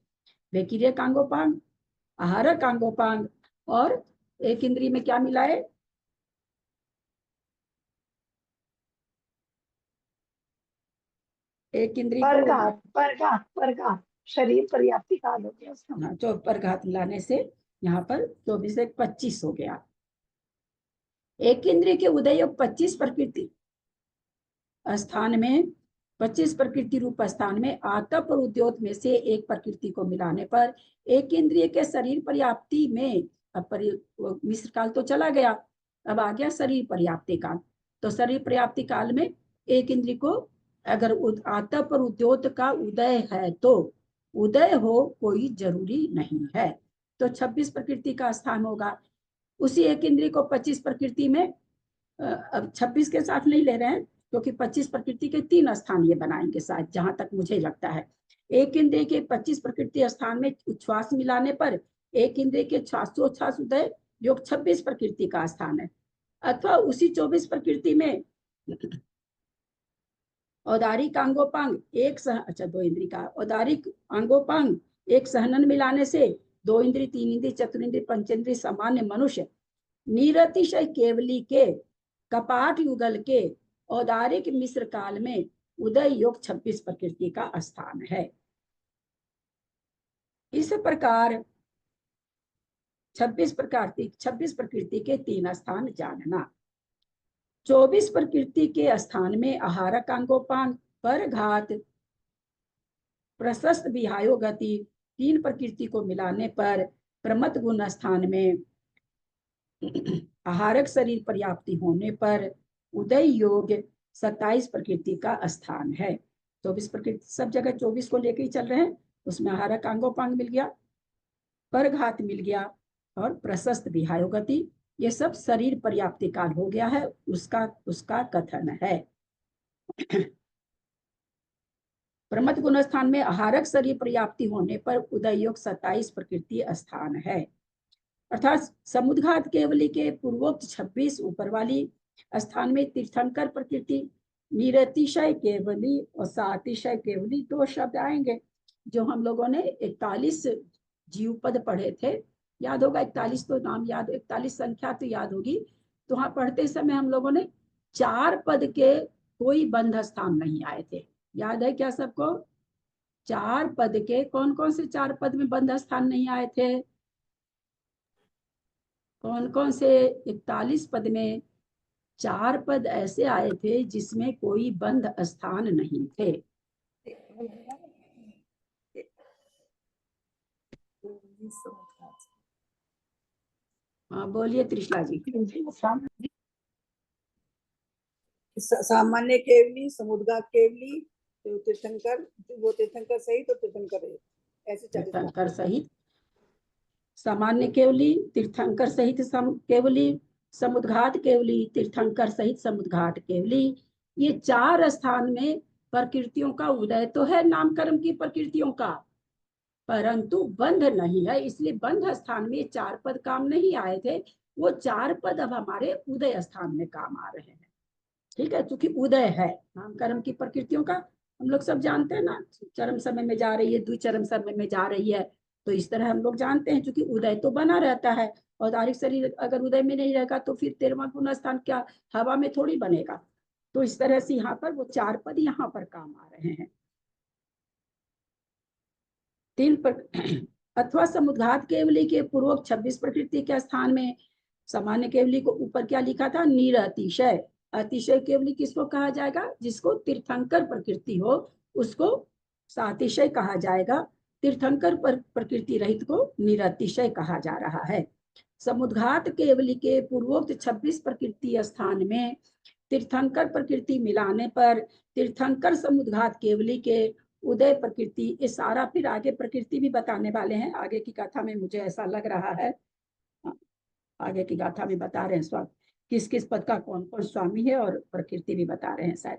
वैकिर्य कांगोपांग, आहार कांगोपांग और एक इंद्रिय में क्या मिलाए, एक इंद्रिय परघात शरीर पर्याप्ति काल हो गया उसका। हाँ, तो परघात मिलाने से यहाँ पर 24 से 25 हो गया। एक इंद्रिय के उदय योग 25 प्रकृति स्थान में, 25 प्रकृति रूप स्थान में आतप और उद्योत में से एक प्रकृति को मिलाने पर एक इंद्रिय के शरीर पर्याप्ति में, अब मिश्र काल तो चला गया, अब आ गया शरीर पर्याप्ति काल। तो शरीर पर्याप्ति काल में एक इंद्रिय को अगर आतप और उद्योत का उदय है तो उदय हो कोई जरूरी नहीं है, तो 26 प्रकृति का स्थान होगा। उसी एक इंद्रिय को 25 प्रकृति में, अब 26 के साथ नहीं ले रहे हैं क्योंकि 25 प्रकृति के 3 स्थान ये बनाएंगे शायद, जहां तक मुझे लगता है। एक इंद्रिय के 25 प्रकृति स्थान में उच्छ्वास मिलाने पर एक इंद्रिय के श्वासोच्छ्वास उदय योग 26 प्रकृति का स्थान है। अथवा उसी 24 प्रकृति में औदारिक अंगोपांग अच्छा 2 इंद्रिय का औदारिक अंगोपांग एक सहनन मिलाने से 2 इंद्रिय, 3 इंद्रिय, चतुर्इंद्रिय, पंचेंद्रिय सामान्य मनुष्य निरतिशय केवली के कपाट युगल के औदारिक मिश्र काल में उदय योग 26 प्रकृति का स्थान है। इस प्रकार 26 प्रकृति के 3 स्थान जानना। 24 प्रकृति के स्थान में आहारक अंगोपांग, परघात, प्रशस्त विहायो गति 3 प्रकृति को मिलाने पर प्रमथ गुण स्थान में आहारक शरीर पर्याप्ति होने पर उदय योग 27 प्रकृति का स्थान है। 24 प्रकृति सब जगह 24 को लेकर ही चल रहे हैं, उसमें आहारक अंगोपांग मिल गया, परघात मिल गया और प्रशस्त विहायो गति, ये सब शरीर पर्याप्ति काल हो गया है, उसका कथन है। प्रमथ गुण स्थान में आहारक शरीर पर्याप्ति होने पर उदय योग 27 प्रकृति स्थान है। अर्थात समुद्घात केवली के पूर्वोक्त 26 ऊपर वाली स्थान में तीर्थंकर प्रकृति, निरतिशय केवली और सातिशय केवली 2 शब्द आएंगे, जो हम लोगों ने 41 जीव पद पढ़े थे, याद होगा। 41 तो नाम याद, 41 संख्या तो याद होगी। तो वहां पढ़ते समय हम लोगों ने 4 पद के कोई बंध स्थान नहीं आए थे, याद है क्या सबको? 4 पद के कौन कौन से 4 पद में बंध स्थान नहीं आए थे? कौन कौन से 41 पद में 4 पद ऐसे आए थे जिसमें कोई बंध स्थान नहीं थे? हाँ बोलिए त्रिशला जी। सामान्य केवली, समुद्घात केवली, तो तीर्थंकर, वो तीर्थंकर सहित और तीर्थंकर रहित, ऐसे तीर्थंकर सहित, सामान्य केवली, तीर्थंकर सहित केवली, समुद्घात केवली, तीर्थंकर सहित समुद्घात केवली, ये 4 स्थान में प्रकृतियों का उदय तो है, नामकर्म की प्रकृतियों का, परंतु बंध नहीं है। इसलिए बंध स्थान में 4 पद काम नहीं आए थे, वो 4 पद अब हमारे उदय स्थान में काम आ रहे हैं। ठीक है, क्योंकि उदय है नामकर्म की प्रकृतियों का, हम लोग सब जानते हैं ना, चरम समय में जा रही है, द्विचरम समय में जा रही है, तो इस तरह हम लोग जानते हैं, क्योंकि उदय तो बना रहता है। और आरिक शरीर अगर उदय में नहीं रहेगा तो फिर 13वां गुण स्थान क्या हवा में थोड़ी बनेगा। तो इस तरह से यहाँ पर वो 4 पद यहाँ पर काम आ रहे हैं। 3 अथवा समुद्घात केवली के पूर्वक 26 प्रकृति के स्थान में सामान्य केवली को ऊपर क्या लिखा था? निरतिशय। अतिशय केवली किसको कहा जाएगा? जिसको तीर्थंकर प्रकृति हो उसको सातिशय कहा जाएगा, तीर्थंकर प्रकृति रहित को निरतिशय कहा जा रहा है। समुद्घात केवली के पूर्वोक्त 26 प्रकृति स्थान में तीर्थंकर प्रकृति मिलाने पर तीर्थंकर समुद्घात केवली के उदय प्रकृति, ये सारा फिर आगे प्रकृति भी बताने वाले हैं आगे की गाथा में, मुझे ऐसा लग रहा है। आगे की गाथा में बता रहे हैं स्वामी किस किस पद का कौन कौन स्वामी है, और प्रकृति भी बता रहे हैं शायद।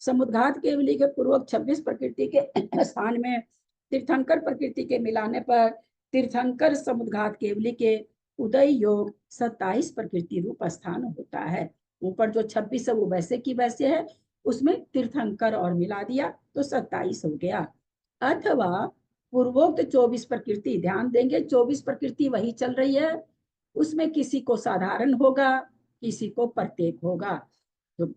समुद्घात केवली के पूर्वक 26 प्रकृति के स्थान में तीर्थंकर प्रकृति के मिलाने पर तीर्थंकर समुद्घात केवली के उदय योग 27 प्रकृति रूप स्थान होता है। ऊपर जो 26 है वो वैसे की वैसे है, उसमें तीर्थंकर और मिला दिया तो 27 हो गया। अथवा पूर्वोक्त 24 प्रकृति, ध्यान देंगे 24 प्रकृति वही चल रही है, उसमें किसी को साधारण होगा, किसी को प्रत्येक होगा। तो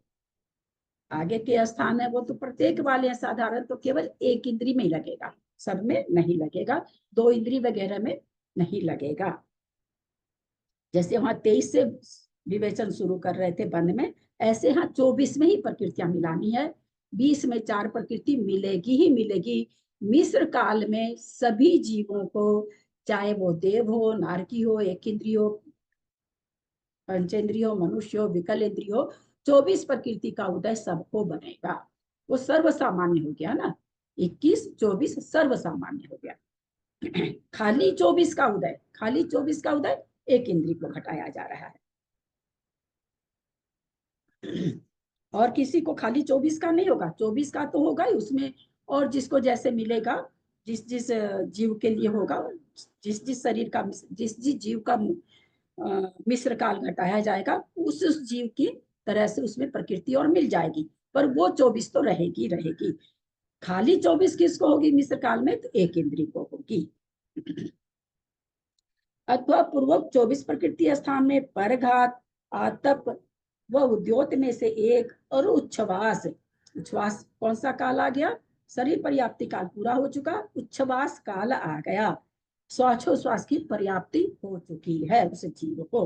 आगे के स्थान है वो तो प्रत्येक वाले हैं, साधारण तो केवल एक इंद्री में ही लगेगा, सब में नहीं लगेगा, 2 इंद्री वगैरह में नहीं लगेगा। जैसे वहां 23 से विवेचन शुरू कर रहे थे वन में, ऐसे यहाँ 24 में ही प्रकृतियां मिलानी है। 20 में 4 प्रकृति मिलेगी ही मिलेगी। मिस्र काल में सभी जीवों को, चाहे वो देव हो, नारकी हो, एक इंद्रिय हो, पंचेंद्रिय हो, मनुष्य हो, विकल इंद्रिय हो, 24 प्रकृति का उदय सबको बनेगा। वो सर्वसामान्य हो गया ना, 21 24 सर्वसामान्य हो गया। खाली 24 का उदय, खाली 24 का उदय एक इंद्रिय को घटाया जा रहा है। और किसी को खाली 24 का नहीं होगा, 24 का तो होगा ही उसमें, और जिसको जैसे मिलेगा, जिस जिस जीव के लिए होगा, जिस जिस शरीर का, जिस जिस जीव का मिश्र काल घटाया जाएगा, उस जीव की तरह से उसमें प्रकृति और मिल जाएगी, पर वो 24 तो रहेगी रहेगी। खाली 24 किसको होगी मिश्र काल में, तो एक इंद्रिय को होगी। अथवा पूर्वक 24 प्रकृति स्थान में परघात, आतप व उद्योत में से एक, और उच्छ्वास, उच्छ्वास कौन सा काल आ गया, शरीर पर्याप्ति काल पूरा हो चुका, उच्छ्वास काल आ गया, श्वासोश्वास की पर्याप्ति हो चुकी है उस जीव को।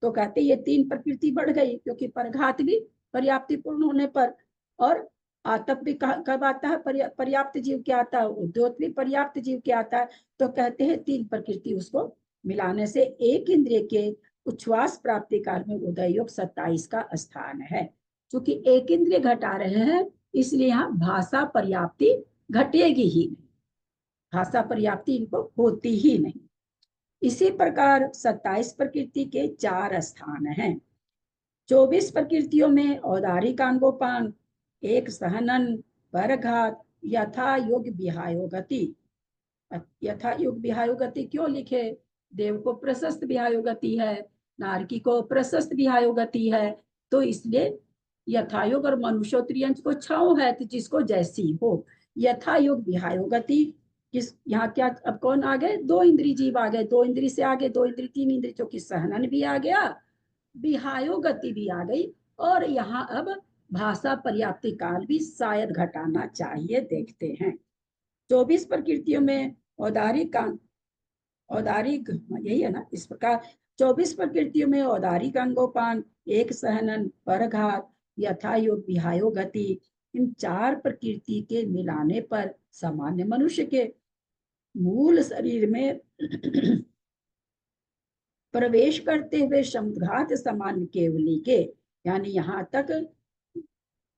तो कहते ये 3 प्रकृति बढ़ गई, क्योंकि परघात भी पर्याप्ति पूर्ण होने पर, और आतप भी कब आता है, पर्याप्त जीव के आता है, उद्योत भी पर्याप्त जीव के आता है। तो कहते हैं 3 प्रकृति उसको मिलाने से एक इंद्रिय के उच्छ्वास प्राप्ति काल में उदय योग 27 का स्थान है। क्योंकि एक इंद्रिय घटा रहे हैं, इसलिए यहाँ भाषा पर्याप्ति घटेगी ही नहीं, भाषा पर्याप्ति इनको होती ही नहीं। इसी प्रकार 27 प्रकृति के 4 स्थान हैं। 24 प्रकृतियों में औदारिक अंगोपांग, एक सहनन, परघात, यथा योग विहायो गति। यथा योग विहायो गति क्यों लिखे, देव को प्रशस्त विहायो गति है, नारकी को प्रशस्त विहायो गति है, तो इसलिए यथायोग, और मनुष्य त्रियंश को छाव है, तो जिसको जैसी हो। यथा योग विहायो गति, किस यहाँ क्या, अब कौन आ गए, 2 इंद्री जीव आ गए, 2 इंद्री से आगे 2 इंद्री 3 इंद्री, जो कि सहनन भी आ गया, विहायो गति भी आ गई, और यहाँ अब भाषा पर्याप्ति काल भी शायद घटाना चाहिए, देखते हैं। 24 प्रकृतियों में औदारिक, औदारिक यही है ना, इस प्रकार 24 प्रकृतियों में औदारिक अंगोपान, एक सहनन, परघात, यथा योग विहायो गति, इन 4 प्रकृति के मिलाने पर सामान्य मनुष्य के मूल शरीर में प्रवेश करते हुए समुद्घात सामान्य केवली के, यानी यहाँ तक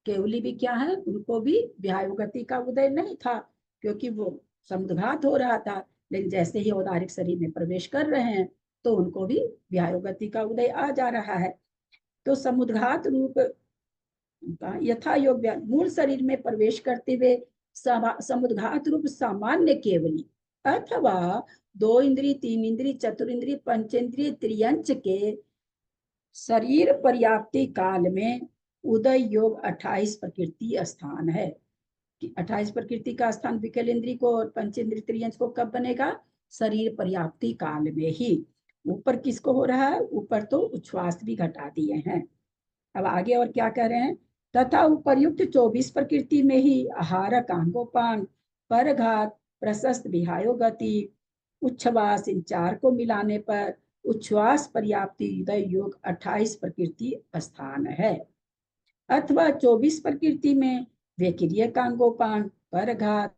केवली भी क्या है, उनको भी विहायो गति का उदय नहीं था, क्योंकि वो समुद्घात हो रहा था। लेकिन जैसे ही औदारिक शरीर में प्रवेश कर रहे हैं, तो उनको भी विहायो गति का उदय आ जा रहा है। तो समुद्घात रूप यथा योग मूल शरीर में प्रवेश करते हुए समुद्घात रूप सामान्य केवली, अथवा 2 इंद्री 3 इंद्री चतुरिंद्री पंचेंद्रिय त्रियंच के शरीर पर्याप्ति काल में उदय योग 28 प्रकृति स्थान है। 28 प्रकृति का स्थान विकल इंद्री को और पंचेंद्रिय त्रियंच को कब बनेगा, शरीर पर्याप्ति काल में ही। ऊपर किसको हो रहा है, ऊपर तो उच्छ्वास भी घटा दिए हैं। अब आगे और क्या कह रहे हैं, तथा उपर्युक्त 24 प्रकृति में ही आहारक अंगोपान, परघात, प्रशस्त विहायो गति, उच्छ्वास, इन 4 को मिलाने पर उच्छ्वास पर्याप्ति उदय योग 28 प्रकृति स्थान है। अथवा 24 प्रकृति में वैक्रिय कांगोपान, परघात,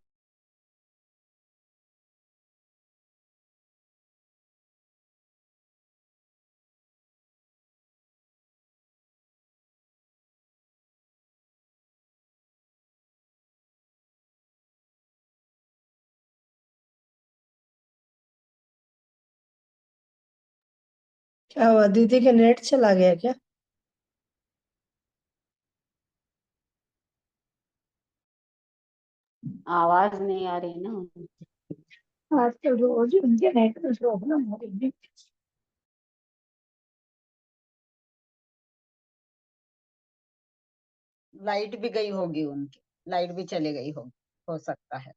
क्या हुआ, दीदी के नेट चला गया क्या? आवाज नहीं आ रही ना। आजकल रोज उनके नेट में प्रॉब्लम हो रही है। लाइट भी गई होगी उनकी, लाइट भी चली गई होगी, हो सकता है।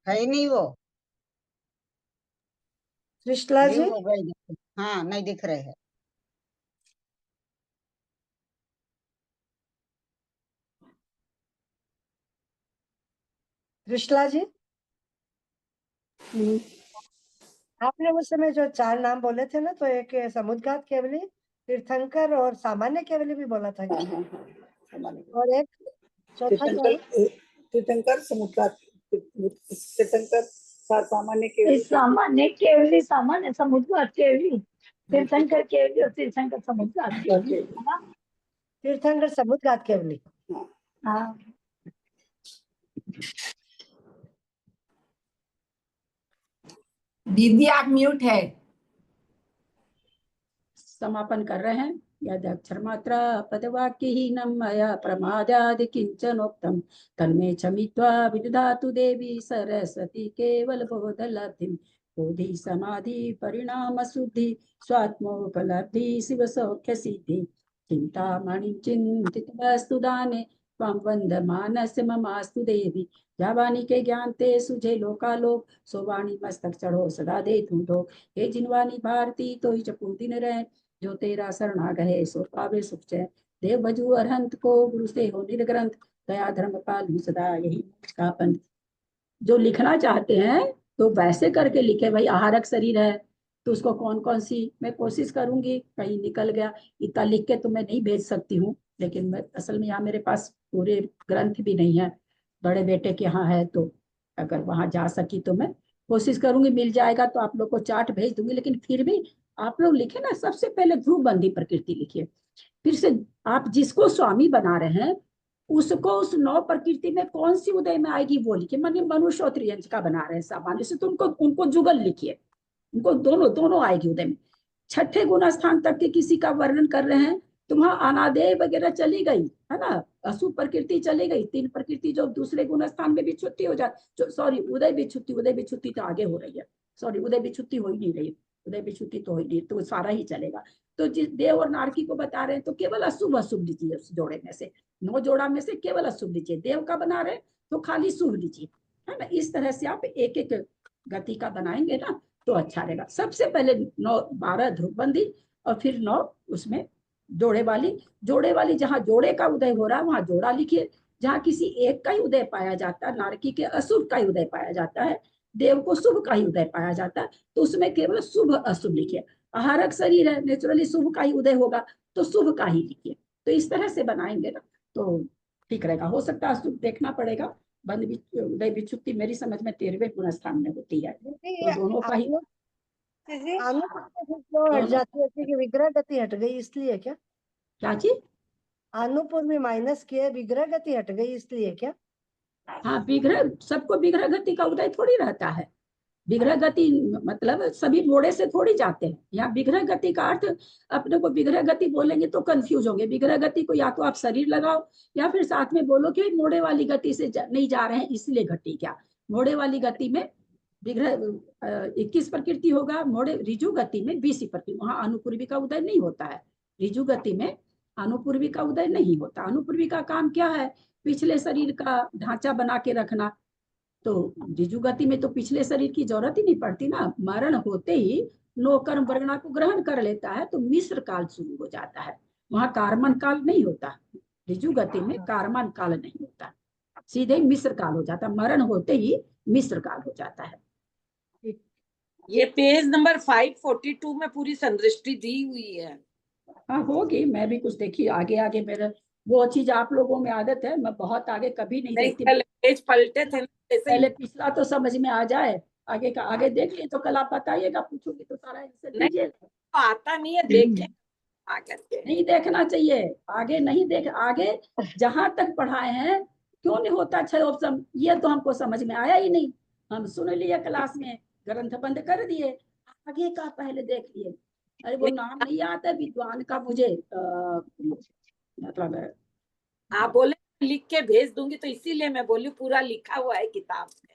है ही नहीं वो, त्रिशला जी, ड्यू हो गए। हाँ, नहीं दिख रहे हैं। त्रिशला जी, आपने उस समय जो 4 नाम बोले थे ना, तो एक समुद्घात केवली, तीर्थंकर और सामान्य केवली भी बोला था क्या? और एक चौथा क्या है? तीर्थंकर समुद्घात, तीर्थंकर सामान्य सामान्य केवली, सामान्य समुद्घात केवली, तीर्थंकर केवली और तीर्थंकर समुद्घात केवली, है ना? तीर्थंकर समुद्घात केवली। हाँ। दीदी आप म्यूट है। समापन कर रहे हैं। यद अक्षर मात्रा पदवाक्यहीनं मया प्रमादादि किंचनोक्तम तन्मे क्षमित्वा विदधातु देवी सरस्वती केवल बोधलब्धिं। बोधि समाधि परिणाम शुद्धि स्वात्मोपलब्धि शिव सौख्य सिद्धि। चिंतामणि चिंतित वस्तु दाने त्वं वंदमानस्य ममास्तु देवी। जावानी के ज्ञान ते सुझे लोकालोक सोवाणी मस्तक चढ़ो सदा दे तू ठोक। हे जिनवानी भारती तो चपूती न रहे जो तेरा शरणा गहे सो पावे सुख चैन। देव भजू अरहंत को गुरु से हो निर्ग्रंथ दया धर्म पालू सदा यही का पंथ। जो लिखना चाहते हैं तो वैसे करके लिखे भाई। आहारक शरीर है तो उसको कौन कौन सी, मैं कोशिश करूंगी, कहीं निकल गया इतना लिख के तो मैं नहीं भेज सकती हूँ, लेकिन मैं असल में यहाँ मेरे पास पूरे ग्रंथ भी नहीं है, बड़े बेटे के यहाँ है, तो अगर वहां जा सकी तो मैं कोशिश करूंगी, मिल जाएगा तो आप लोग को चार्ट भेज दूंगी। लेकिन फिर भी आप लोग लिखे ना, सबसे पहले ध्रुव बंदी प्रकृति लिखिए, फिर से आप जिसको स्वामी बना रहे हैं उसको उस 9 प्रकृति में कौन सी उदय में आएगी वो लिखिए। मानिए मनुष्य और त्रियंश का बना रहे हैं सामान्य से, तो उनको जुगल लिखिए, उनको दोनों आएगी उदय में। छठे गुण स्थान तक के किसी का वर्णन कर रहे हैं तो वहां अनादेय वगैरह चली गई है ना, अशुभ प्रकृति चली गई, 3 प्रकृति जो दूसरे गुण स्थान में भी छुट्टी हो जाए, सॉरी उदय भी छुट्टी तो आगे हो रही है, सॉरी उदय भी छुट्टी हो ही नहीं रही, उदय भी छुट्टी तो हो ही नहीं, तो सारा ही चलेगा। तो जिस देव और नारकी को बता रहे हैं तो केवल अशुभ लीजिए, उस जोड़े में से 9 जोड़ा में से केवल अशुभ लीजिए। देव का बना रहे तो खाली शुभ लीजिए, है ना। इस तरह से आप एक एक गति का बनाएंगे ना तो अच्छा रहेगा। सबसे पहले 12 ध्रुवबंदी और फिर 9 उसमें जोड़े वाली जहां जोड़े का उदय हो रहा है वहां जोड़ा लिखिए। जहां किसी एक का ही उदय पाया जाता है, नारकी के अशुभ का ही उदय पाया जाता है, देव को शुभ का ही उदय पाया जाता है, तो उसमें केवल शुभ अशुभ लिखिए। आहारक शरीर है, नेचुरली शुभ का ही उदय होगा तो शुभ का ही लिखिए। तो इस तरह से बनाएंगे ना तो ठीक रहेगा। हो सकता है अशुभ देखना पड़ेगा। बंद उदय विच्छुप्ति मेरी समझ में 13वें गुण स्थान में होती है, तो दोनों का ही हट जाती है कि विग्रह गति हट गई इसलिए क्या? क्या चीज? अनुपूर्व में माइनस किए, विग्रह गति हट गई इसलिए क्या? हाँ, विग्रह, सबको विग्रह गति का उदय थोड़ी रहता है। विग्रह गति मतलब सभी मोड़े से थोड़ी जाते हैं। यहाँ विग्रह गति का अर्थ, अपने को विग्रह गति बोलेंगे तो कंफ्यूज होंगे। विग्रह गति को या तो आप शरीर लगाओ या फिर साथ में बोलो कि मोड़े वाली गति से नहीं जा रहे हैं इसलिए घटी। क्या मोड़े वाली गति में विग्रह 21 प्रकृति होगा, मोड़े रिजु गति में 20 प्रकृति, वहां अनुपूर्वी का उदय नहीं होता है। रिजु गति में अनुपूर्वी का उदय नहीं होता। अनुपूर्वी का काम क्या है? पिछले शरीर का ढांचा बना के रखना। तो रिजु गति में तो पिछले शरीर की जरूरत ही नहीं पड़ती ना, मरण होते ही नौकर्म वर्णा को ग्रहण कर लेता है तो मिश्र काल शुरू हो जाता है। वहां कार्मन काल नहीं होता, रिजु गति में कार्मन काल नहीं होता, सीधे मिश्र काल हो जाता है। मरण होते ही मिश्र काल हो जाता है। ये पेज नंबर 542 में पूरी संदृष्टि दी हुई है। हाँ होगी, मैं भी कुछ देखी आगे आगे। मेरा वो चीज आप लोगों में आदत है, मैं बहुत आगे कभी नहीं देखती। पेज पलटे थे पहले पिछला तो समझ में आ जाए, आगे का आगे देख लिए तो कल आप बताइएगा, पूछोगे तो सारा आंसर दीजिएगा। आता नहीं है, देखे नहीं देखना चाहिए, आगे नहीं देख, आगे जहां तक पढ़ाए हैं क्यों नहीं होता 6 ऑप्शन, ये तो हमको समझ में आया ही नहीं। हम सुन लिए क्लास में, ग्रंथ बंद कर दिए, आगे का पहले देख लिए। अरे वो नाम नहीं आता विद्वान का मुझे, मतलब आप बोले लिख के भेज दूंगी, तो इसीलिए मैं बोली पूरा लिखा हुआ है किताब में।